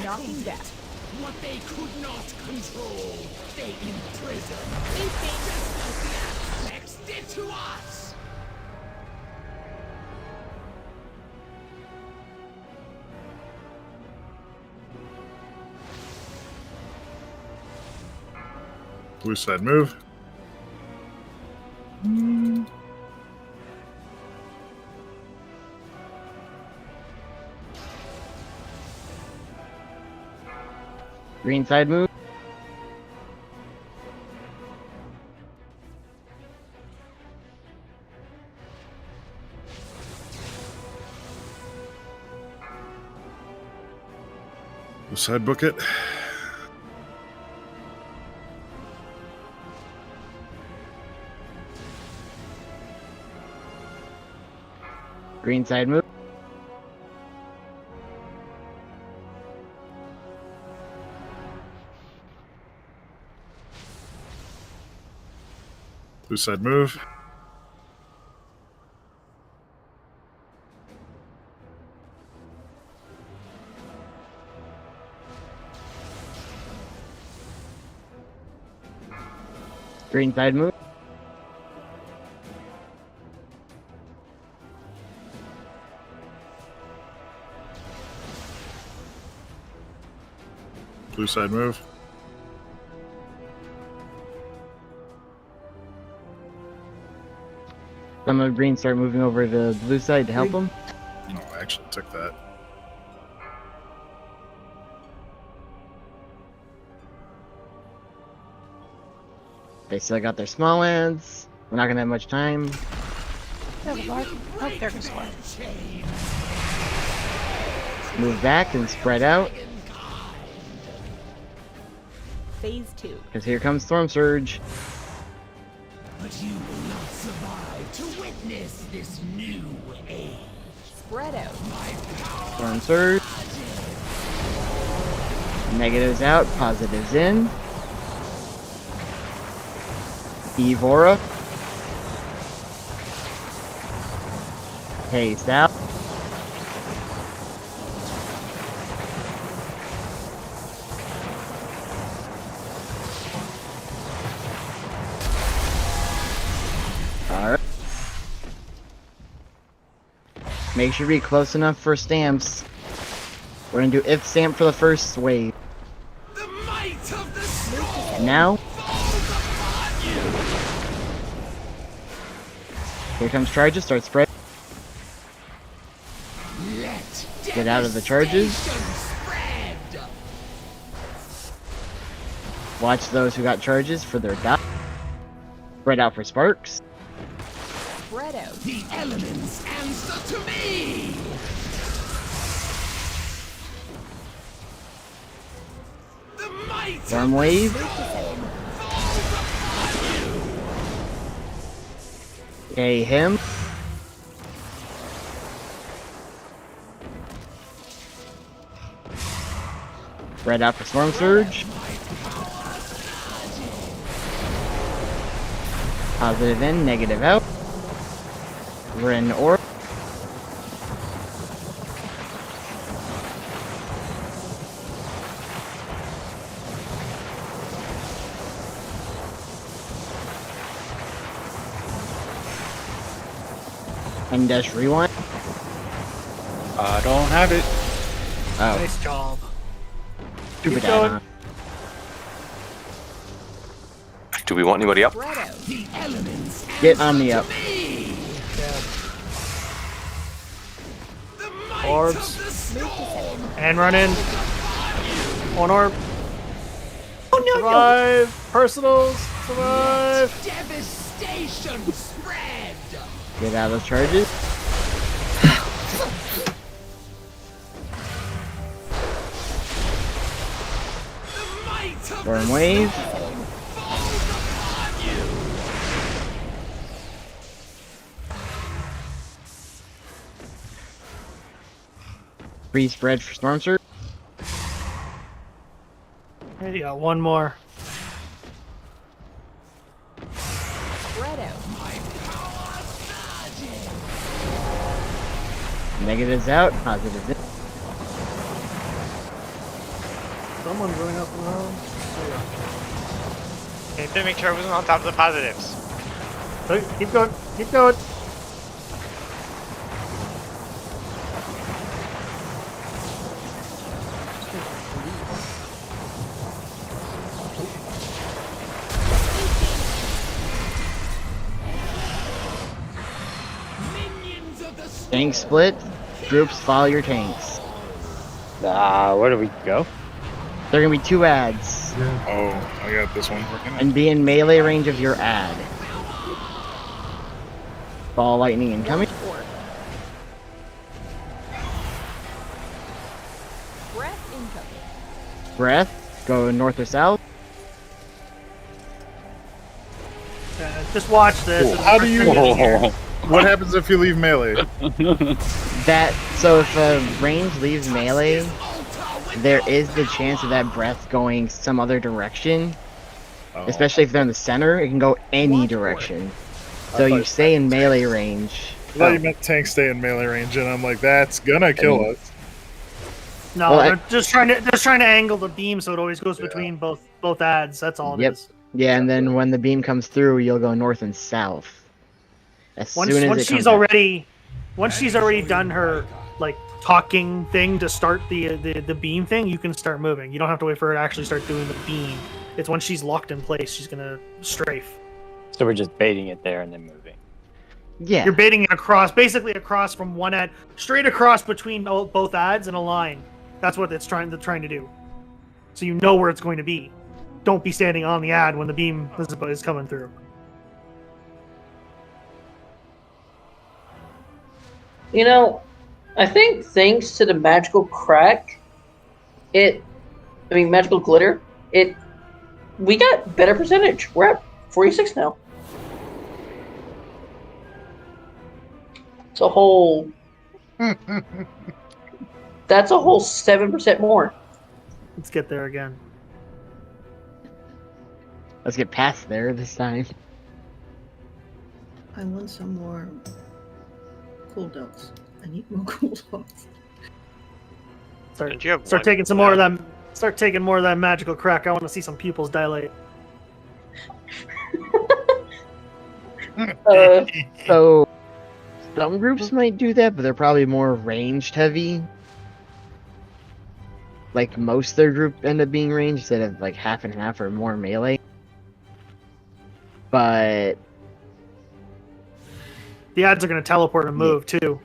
Knocking back. What they could not control, they imprison. Just as the Aztecs did to us. Blue side move. Green side move. Blue side book it. Green side move. Blue side move. Green side move. Blue side move. Some of green start moving over to the blue side to help them. No, I actually took that. They still got their small lands. We're not gonna have much time. Oh, there goes one. Move back and spread out. Phase 2. Because here comes Storm Surge. But you will not survive to witness this new age. Spread out. Storm Surge. Negatives out, positives in. Evora. Haste out. Alright. Make sure to be close enough for stamps. We're gonna do if stamp for the first wave. And now, here comes charges, start spread. Get out of the charges. Watch those who got charges for their dot. Spread out for sparks. Spread out. The elements answer to me. The might Storm wave. Okay, him. Spread out for Storm Surge. Positive in, negative out. We're in orb. And dash rewind. I don't have it. Oh. Nice job. Stupid Keep going. add-on. Do we want anybody up? The elements Get Omni up. Orbs. And run in. One orb. Oh no! Survive. Personals. Survive. devastation spread. Get out of those charges. Storm wave. Free spread for Storm Surge. Here you go. One more. Spread out. Negatives out, positives in. Someone's running up and around. Need to make sure I wasn't on top of the positives. Okay, keep going. Keep going. Tank split. Groups follow your tanks. Where do we go? There are gonna be 2 ads. Oh, I got this one working. And be in melee range of your ad. Ball lightning incoming. Breath incoming. Breath. Go north or south. Just watch this. How do you? What happens if you leave melee? So if a range leaves melee, there is the chance of that breath going some other direction. Especially if they're in the center, it can go any direction. So you stay in melee range. I thought you meant tanks stay in melee range, and I'm like, that's gonna kill us. No, they're just trying to angle the beam so it always goes between both ads. That's all it is. Yeah, and then when the beam comes through, you'll go north and south. Once she's already done her like talking thing to start the beam thing, you can start moving. You don't have to wait for her to actually start doing the beam. It's when she's locked in place, she's gonna strafe. So we're just baiting it there and then moving. Yeah. You're baiting it basically across from one ad, straight across between both ads in a line. That's what it's trying to do. So you know where it's going to be. Don't be standing on the ad when the beam is coming through. You know, I think thanks to the magical crack, magical glitter, we got better percentage. We're at 46 now. It's a whole. That's a whole 7% more. Let's get there again. Let's get past there this time. I want some more cooldowns. I need more cooldowns. Start taking some more of them. Start taking more of that magical crack. I want to see some pupils dilate. So some groups might do that, but they're probably more ranged heavy. Like most of their group end up being ranged instead of like half and half or more melee. But the ads are going to teleport and move too.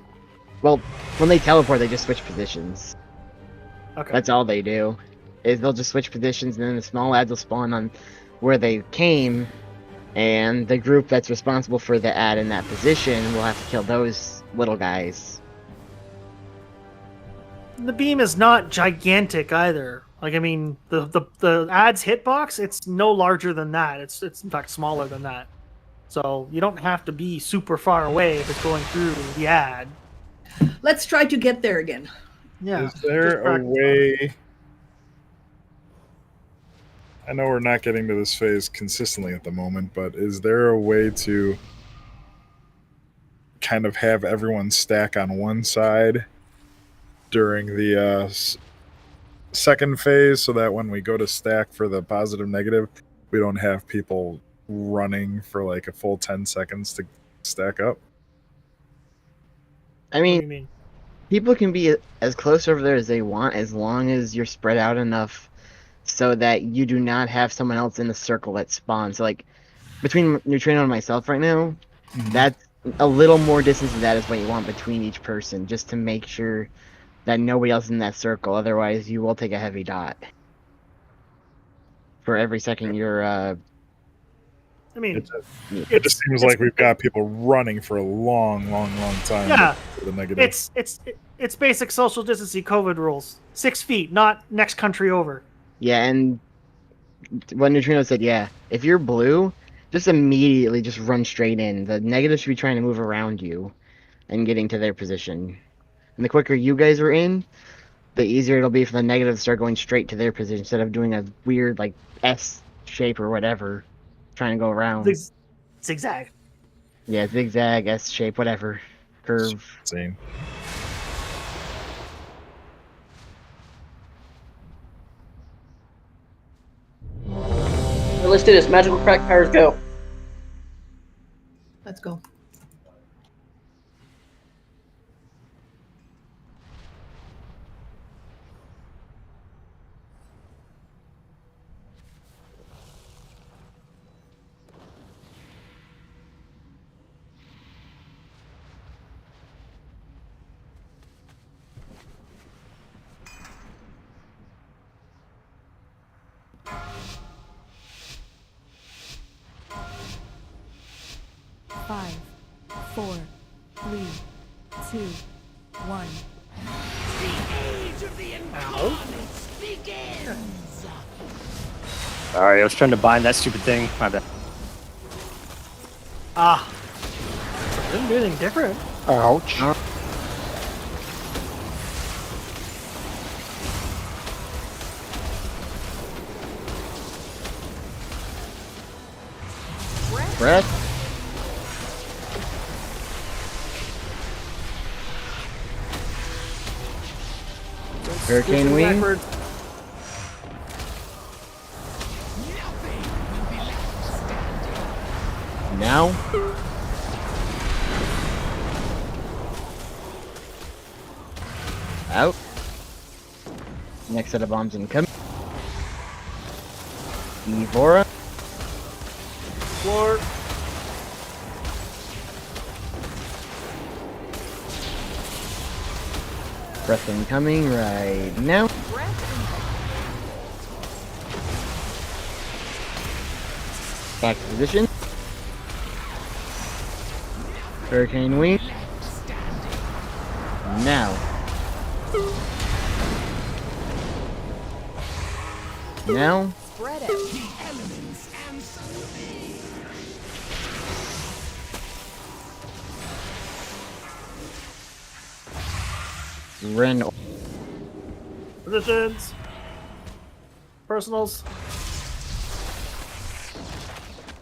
Well, when they teleport, they just switch positions. Okay. That's all they do. Is they'll just switch positions, and then the small ads will spawn on where they came, and the group that's responsible for the ad in that position will have to kill those little guys. The beam is not gigantic either. Like, I mean, the ad's hitbox, it's no larger than that. It's in fact smaller than that. So you don't have to be super far away if it's going through the ad. Let's try to get there again. Yeah. Is there a way? I know we're not getting to this phase consistently at the moment, but is there a way to kind of have everyone stack on one side during the second phase so that when we go to stack for the positive negative, we don't have people running for like a full 10 seconds to stack up? I mean, people can be as close over there as they want as long as you're spread out enough so that you do not have someone else in the circle that spawns. So, like, between Neutrino and myself right now, that's a little more distance than that is what you want between each person, just to make sure that nobody else is in that circle. Otherwise, you will take a heavy dot for every second you're. I mean, it just seems like we've got people running for a long time. Yeah, for the negative. it's basic social distancing COVID rules. 6 feet, not next country over. Yeah, and what Neutrino said, yeah, if you're blue, just immediately just run straight in. The negative should be trying to move around you and getting to their position. And the quicker you guys are in, the easier it'll be for the negative to start going straight to their position instead of doing a weird, like, S shape or whatever, trying to go around. Zigzag. Yeah, zigzag, S shape, whatever. Curve. Same. let's do this. Magical crack powers go. Let's go. Five, 4, 3, 2, 1. The age of the incarnates begins. Sorry, I was trying to bind that stupid thing. My bad. Ah. Didn't do anything different. Ouch. Breath. Hurricane wing. Now. Out. Next set of bombs incoming. Evora. Floor. Breath incoming right now. Back to position. Hurricane wing. Now. Now. Spread out. The elements answer to me. Ren. Positions. Personals.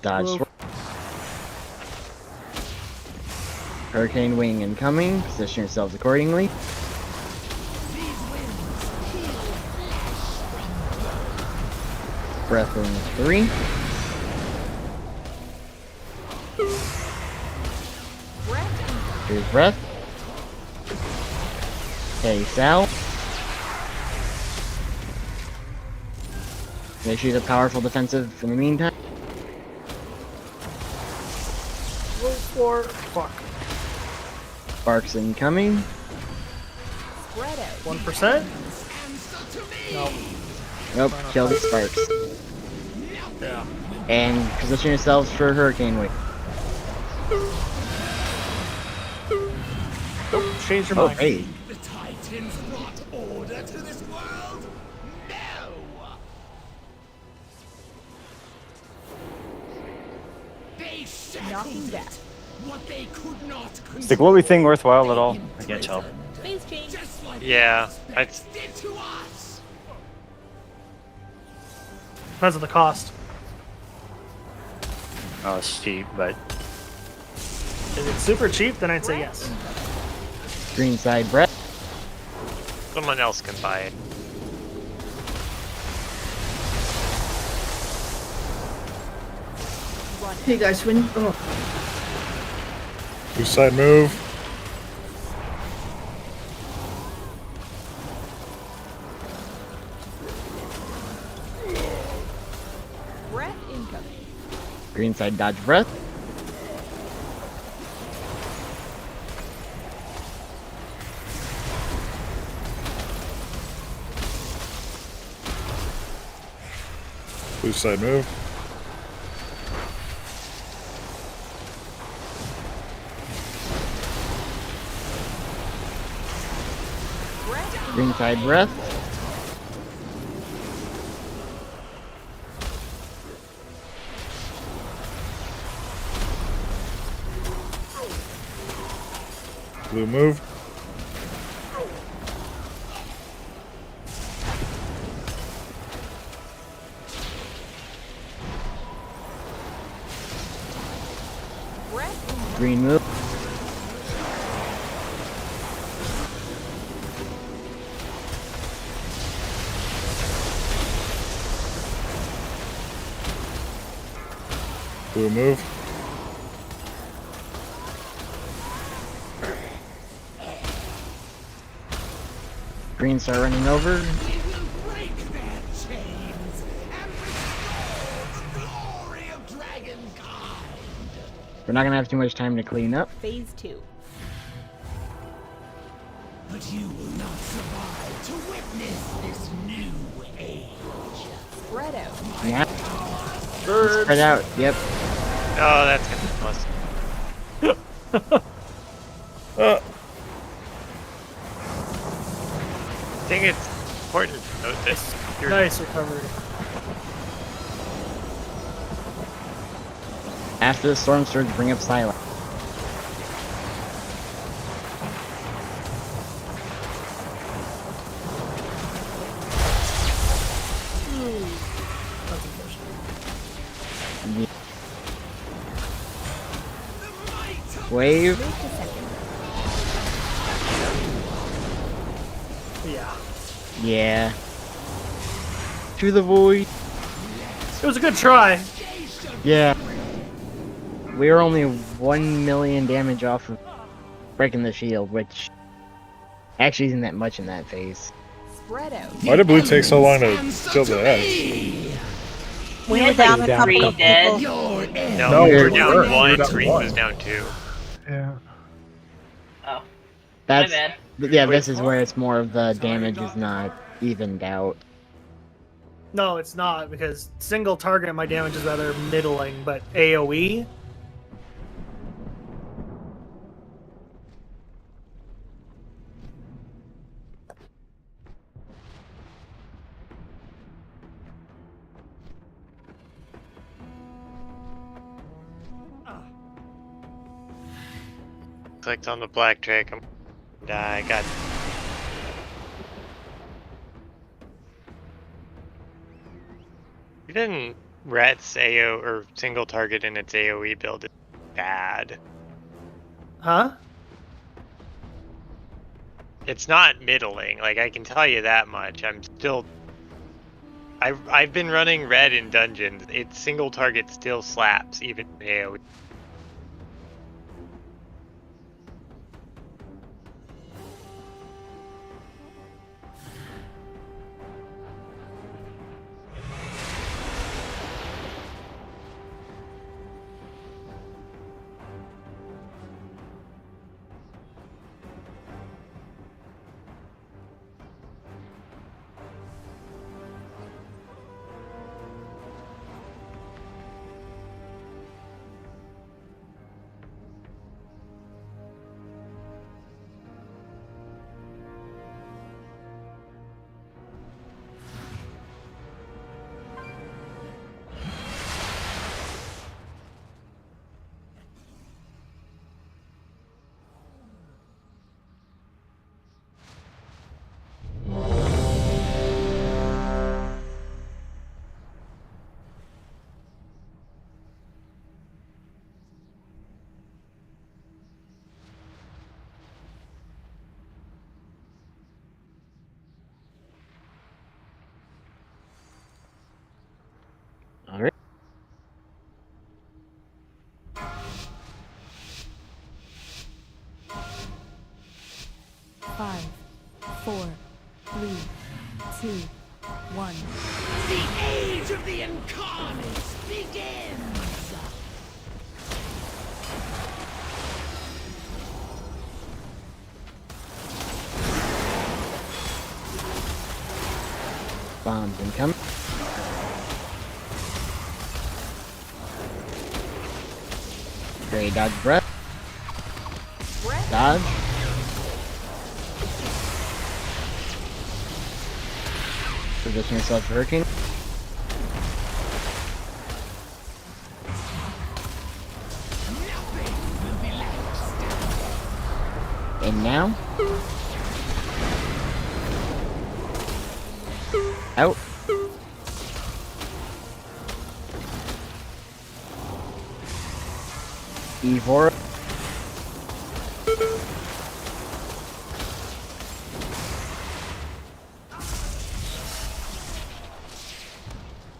Dodge. Move. Hurricane wing incoming. Position yourselves accordingly. Breath in 3. Here's breath. Okay, Sal. Make sure you have powerful defensive in the meantime. Floor. Fuck. Sparks incoming. Spread out. 1%? No. Nope, kill the sparks. Yeah. And position yourselves for hurricane wing. Nope, change your Oh, mind. hey. The Titans brought order to this world? No! They Knocking back. what they could not Is the glowy thing worthwhile at all? I can't tell. Phase change. just like Yeah, did to us. Depends on the cost. Oh, it's cheap, but If it's super cheap, then I'd say yes. Green side breath. Someone else can buy it. Hey guys, when Blue side move. Breath incoming. Green side dodge breath. Blue side move. Green side breath. Blue move. Green move. Blue move. Green start running over. Break their chains and restore the glory of dragonkind. We're not gonna have too much time to clean up. Phase 2. But you will not survive to witness this new age. Spread out. Yeah. Spread out. Yep. Oh, that's gonna be plus. I think it's important to note this. Nice recovery. After the storm surge, bring up silence. That's unfortunate. Wave. Move to second. Yeah. Yeah. To the void. It was a good try. Yeah. We were only 1 million damage off of breaking the shield, which actually isn't that much in that phase. Spread out. Why did blue take so long to kill the edge? We were down a couple three of dead. people. No, we were we down weren't. We one. were down Green one. was down 2. Yeah. Oh, That's my bad. yeah. This is where it's more of the damage is not evened out. No, it's not, because single target my damage is rather middling, but AoE. Clicked on the black trick. I'm gonna die. Got. Even Rhett's AO or single target in its AoE build is bad. Huh? It's not middling. Like I can tell you that much. I'm still. I've been running red in dungeons. Its single target still slaps even in AoE. All right. Five, 4, 3, 2, 1. The age of the incarnate begins! Bombs incoming. Great dodge breath. Dodge. Position yourself for hurricane. And now. Out. Evora.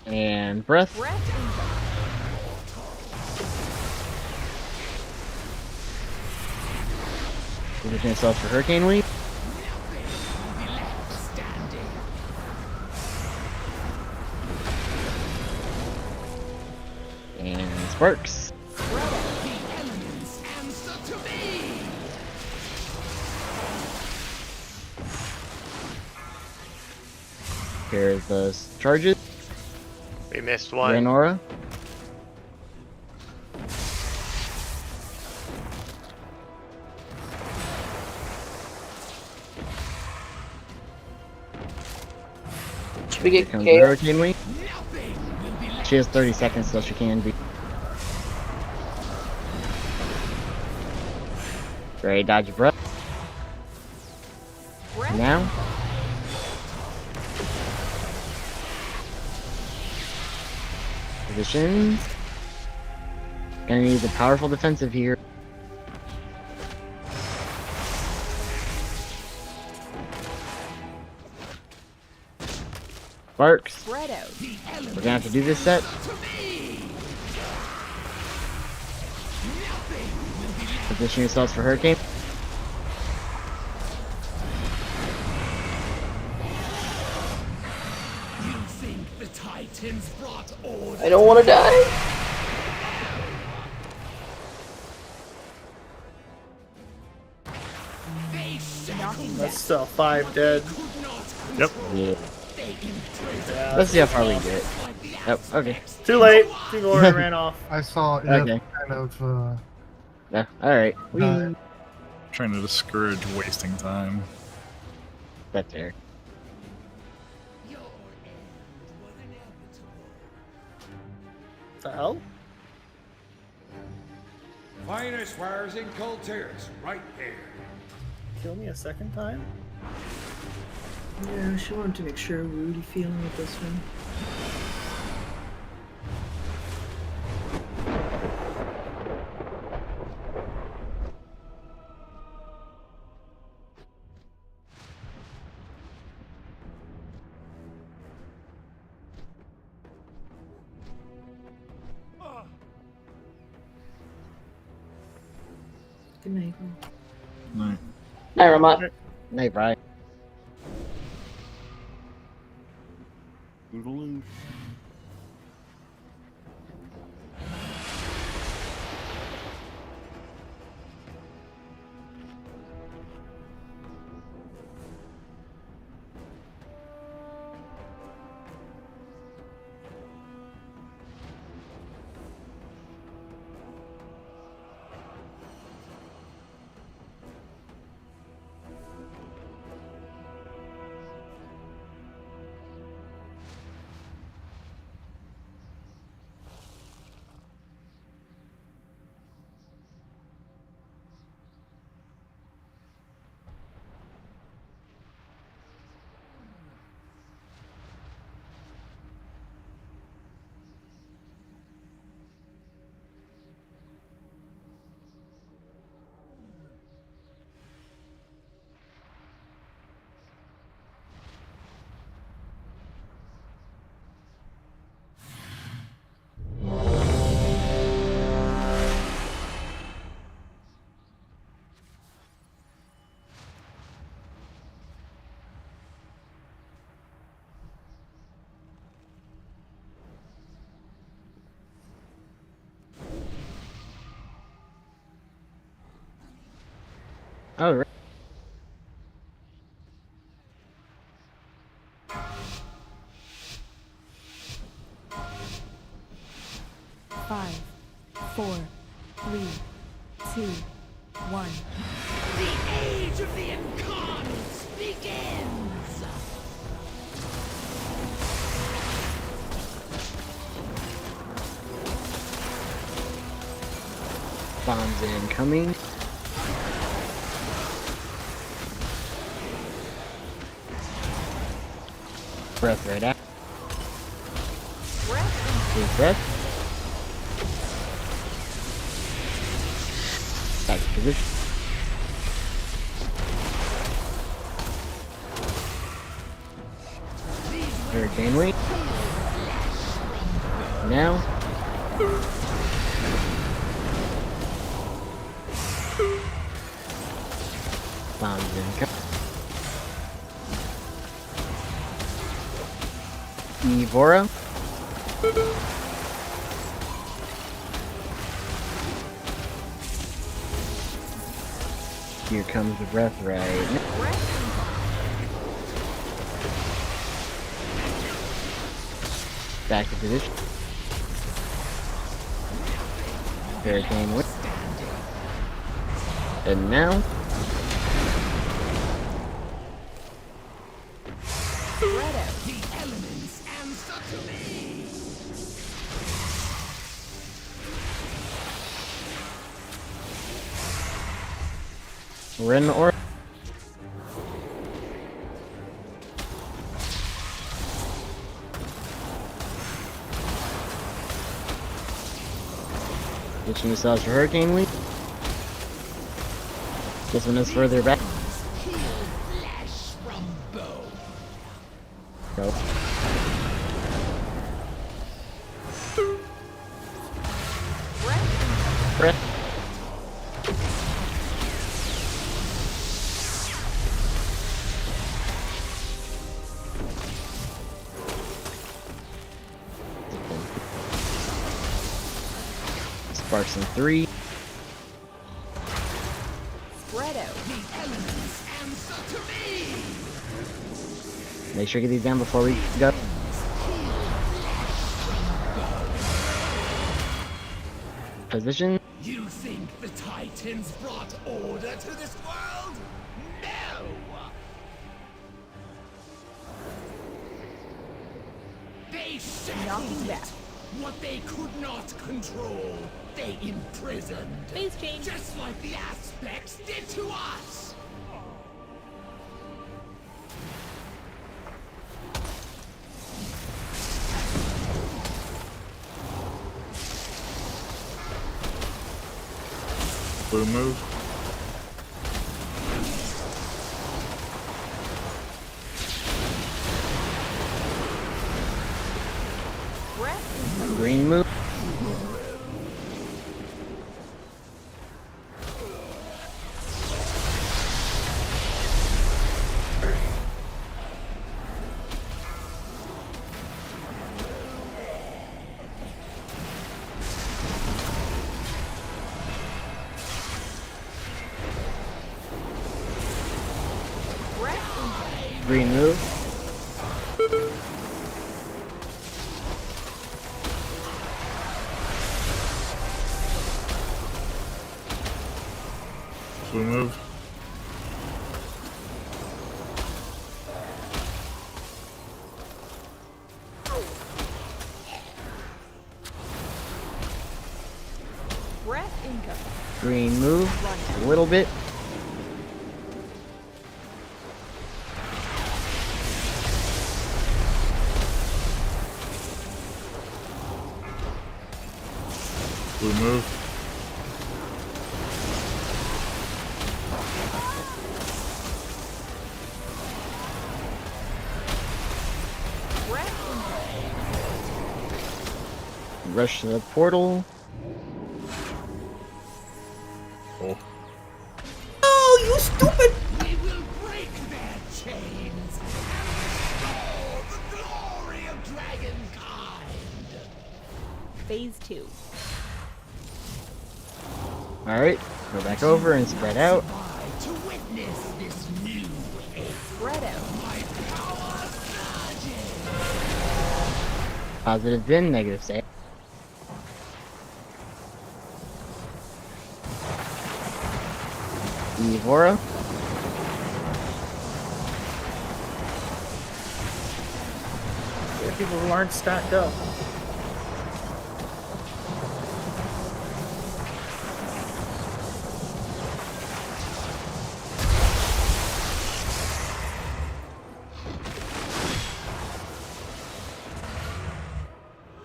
And breath. Position yourself for Hurricane Wing. And Sparks. Here's the charges. We missed one. Raynora. Should we get Comes KO? the Hurricane Wing. She has 30 seconds, so she can be. Ready, dodge your breath. Now. Positions. Gonna need a powerful defensive here. Sparks. Spread out. We're gonna have to do this set. Position yourselves for Hurricane. I don't want to die. That's still 5 dead. Yep. Yeah. Yeah. Let's see how far we get. Yep. Okay. Too late. People already ran off. I saw it Okay. kind of. Yeah. All right. Trying to discourage wasting time. That's fair. The hell? Finest wares in Cultures, right there. Kill me a second time? Yeah, she wanted to make sure we're really feeling with this one. Good night. Night. Night, Ramon. Night, Brian. All right. Five, 4, 3, 2, 1. The age of the incarnates begins! Bombs incoming. Breath right out. Deep breath. Back to position. Hurricane wing. Now. Positive. Evora. Here comes the breath right now. Back to position. Hurricane whip. And now. The elements answer to me. We're in the order. Switching yourselves for Hurricane Week. This one is further back. Flesh from bone. Go. Breath. Sparks in 3. Spread out. The elements answer to me. Make sure you get these down before we go. Position. You think the Titans brought order to this world? No! They shackled it. What they could not control, they imprisoned. Phase change. Just like the aspects did to us. Blue move. Green move. Green move. Blue move. Breath incoming. Green move. A little bit. Blue move. Rush to the portal. Oh. Oh, you stupid! We will break their chains and restore the glory of dragonkind. Phase 2. Alright, go back over and spread out. To witness this new age. Spread out. My power surges. Positive in, negative save. Evora. There are people who aren't stacked up.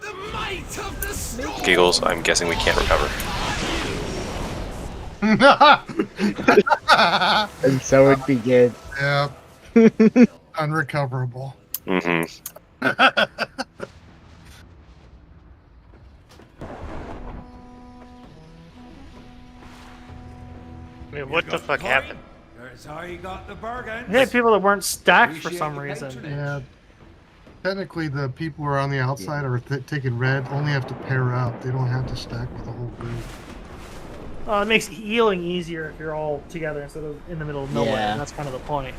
The might of the storm. Giggles, I'm guessing we can't recover. And so it'd be good. Yep. Unrecoverable. Mm-hmm. I mean, what the fuck happened? That's how you got the bargains. We had people that weren't stacked for Appreciate some the reason. patronage. Yeah. Technically, the people who are on the outside are taking red only have to pair up. They don't have to stack with the whole group. It makes healing easier if you're all together instead of in the middle of nowhere. Yeah. And that's kind of the point.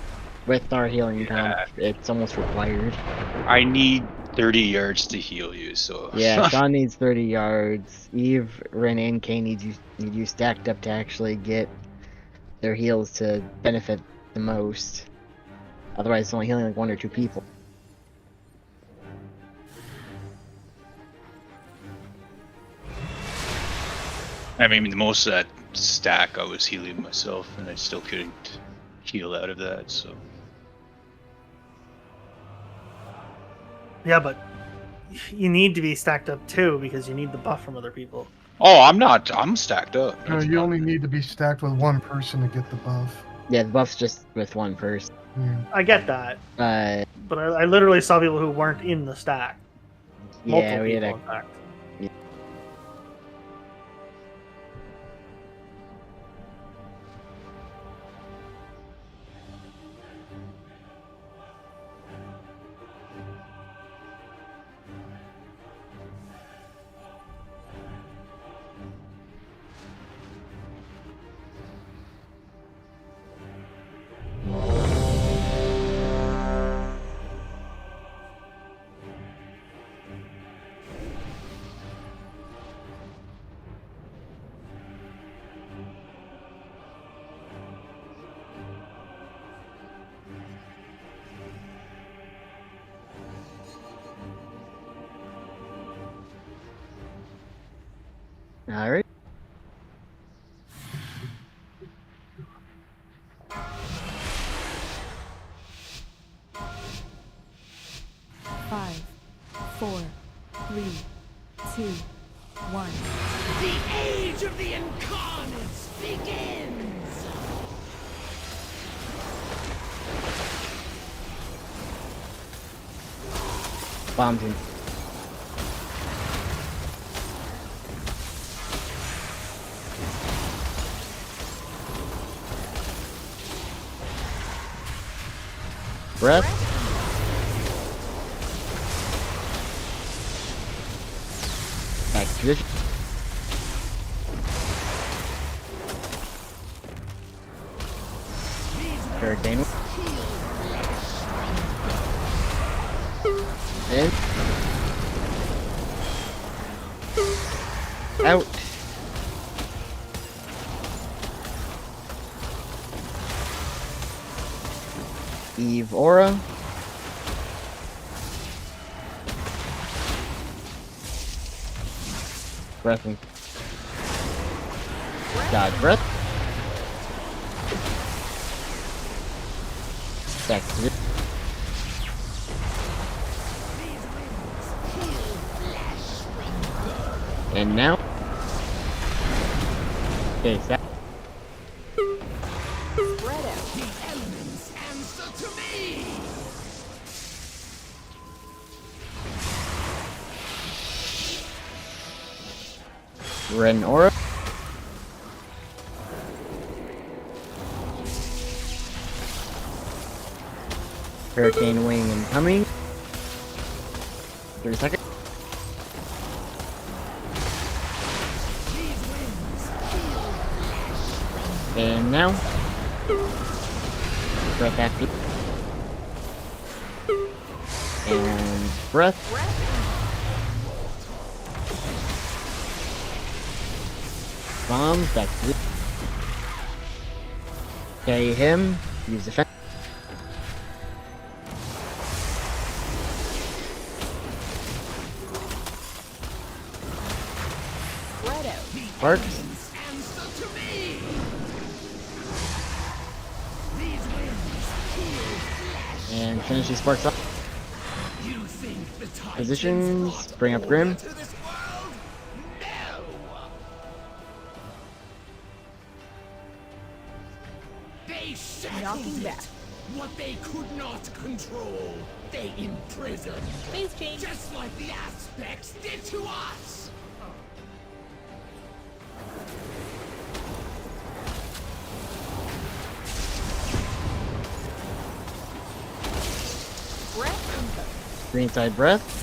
With our healing comp, it's almost required. I need 30 yards to heal you, so. Yeah, Sean needs 30 yards. Eve, Ren, and Kay need you stacked up to actually get their heals to benefit the most. Otherwise, it's only healing like 1 or 2 people. I mean, most of that stack I was healing myself, and I still couldn't heal out of that, so. Yeah, but you need to be stacked up too because you need the buff from other people. Oh, I'm stacked up. No, you only need to be stacked with one person to get the buff. Yeah, the buff's just with 1 person. Yeah. I get that. But I literally saw people who weren't in the stack. Multiple we people, had in fact. Alright. Five, 4, 3, 2, 1. The age of the incarnates begins! Bombs him. Breath. Back to position. Hurricane. In. Out. Eve Aura. Breath and dodge breath. Back to it. And now. Okay, that. Spread out. The elements answer to me! Ren Aura. Hurricane Wing incoming. 30 seconds. And now. Breath after. And breath. Bombs back to it. Carry him. Use defense. Sparks. And finish these sparks up. Positions. Bring up Grim. They shackled it. What they could not control, they imprisoned. Phase change. Just like the aspects did to us. Greenside breath.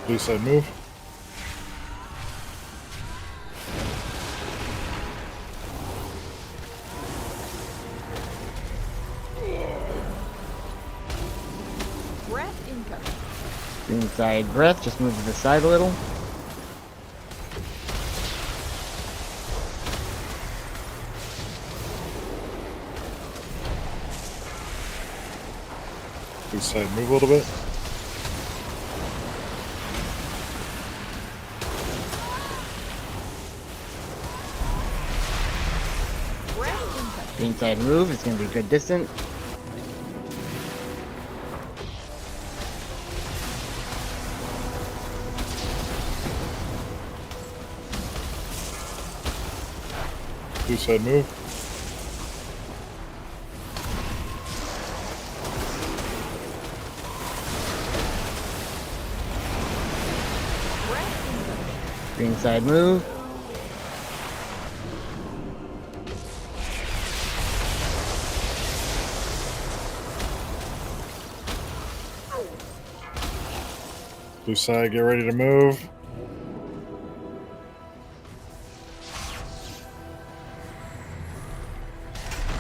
Blue side move. Breath incoming. Greenside breath. Just move to the side a little. Blue side move a little bit. Greenside move. It's going to be good distance. Blue side move. Greenside move. Blue side, get ready to move.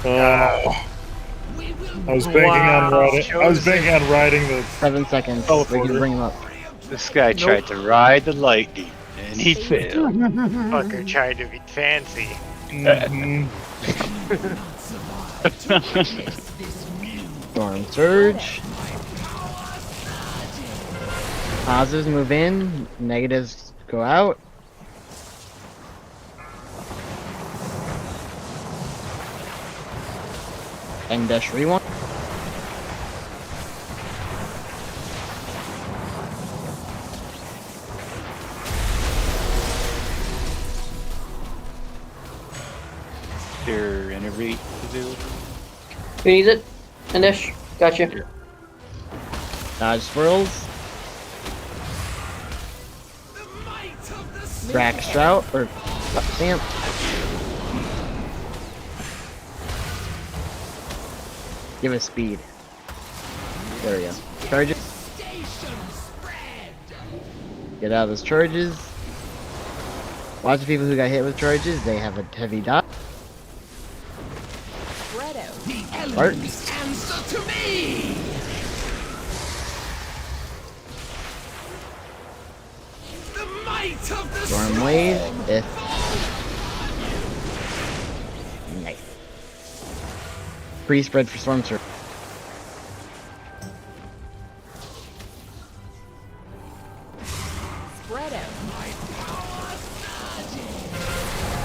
Oh. I was banking on riding. I was banking on riding the 7 seconds. We can bring him up. This guy tried to ride the lightning, and he failed. Fucker tried to be fancy. Storm surge. Positives move in. Negatives go out. And dash rewind. Your innervate available? Who needs it? Anish, gotcha. Dodge swirls. Rack Strout or Stamp. Give us speed. There we go. Charges. Get out of those charges. Watch the people who got hit with charges. They have a heavy dot. Bart. Answer to me! The might of the Storm wave. If. Nice. Pre-spread for storm surge. Spread out.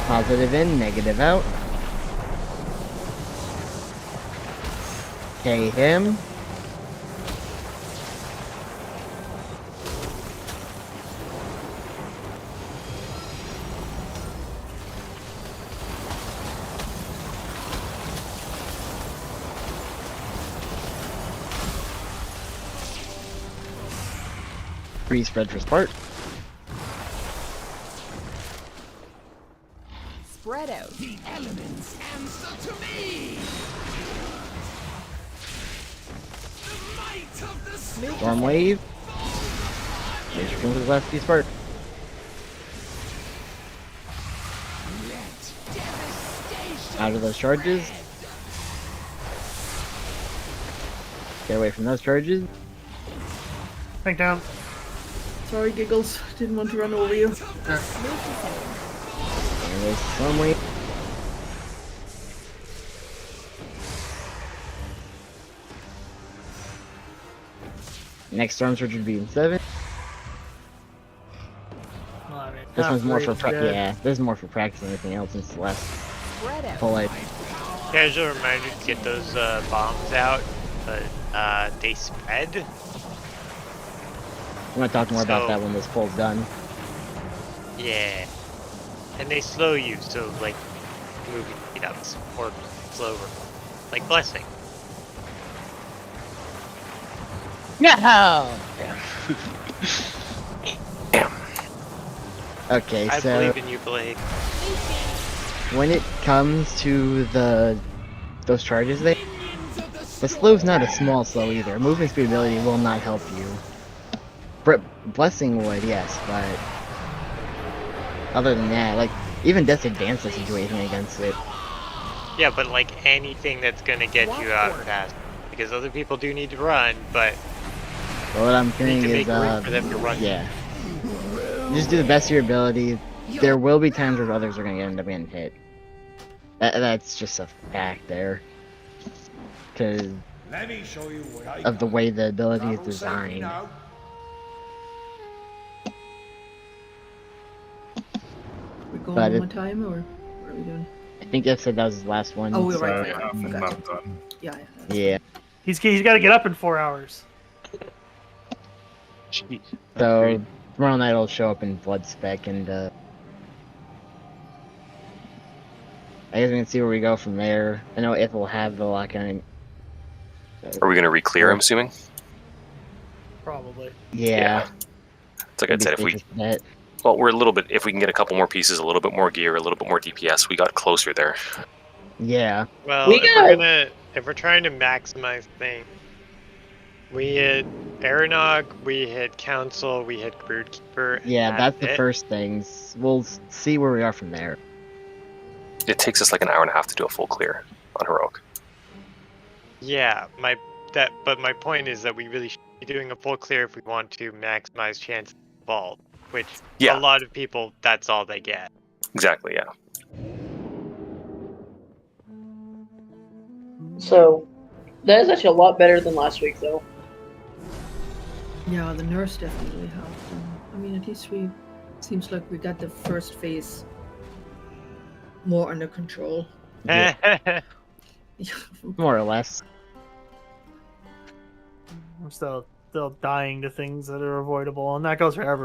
Positive in, negative out. K him. Free spread for Spark. Spread out. The elements answer to me! The might of the Storm wave. Major comes with last key Spark. Out of those charges. Get away from those charges. Back down. Sorry, Giggles. Didn't want to run over you. And there's Storm wave. Next storm surge would be in 7. Well, I mean, This one's more for dead. yeah. This is more for practice than anything else. It's less Spread out. polite. Casual reminder to get those bombs out, but they spread. I'm gonna talk more about So- that when this poll's done. Yeah. And they slow you, so like moving speed ups or slower. Like blessing. No. Okay, I so believe in you, Blake. when it comes to those charges, the slow's not a small slow either. Movement speed ability will not help you. Blessing would, yes, but other than that, like even Death's Advance doesn't do anything against it. Yeah, but like anything that's gonna get you out fast, because other people do need to run, but But what I'm you hearing need to is, make room for them to run. yeah, just do the best of your ability. There will be times where others are gonna end up getting hit. That's just a fact there, because Let me show you what I of the got. way the ability is Travel safely designed. now. We going But one more time, or what are we doing? I think F said that was his last one. Oh, we're so, right. I'm Forgot. done. Yeah. Yeah. He's got to get up in 4 hours. Jeez. So tomorrow night I'll show up in Blood Spec, and I guess we can see where we go from there. I know if we'll have the lock on. Are we going to re-clear, I'm assuming? Probably. Yeah. It's like I said, if we... safest bet. Well, we're a little bit... If we can get a couple more pieces, a little bit more gear, a little bit more DPS, we got closer there. Yeah. Well, if we're trying to maximize things, we hit Aeronog, we hit Council, we hit Broodkeeper. Yeah, that's the it. first things. We'll see where we are from there. It takes us like an hour and a half to do a full clear on Heroic. Yeah, but my point is that we really should be doing a full clear if we want to maximize chances of vault, which a lot of people, that's all they get. Exactly, yeah. So, that is actually a lot better than last week, though. Yeah, the nurse definitely helped. I mean, at least seems like we got the first phase more under control. Yeah. More or less. I'm still dying to things that are avoidable, and that goes for everyone.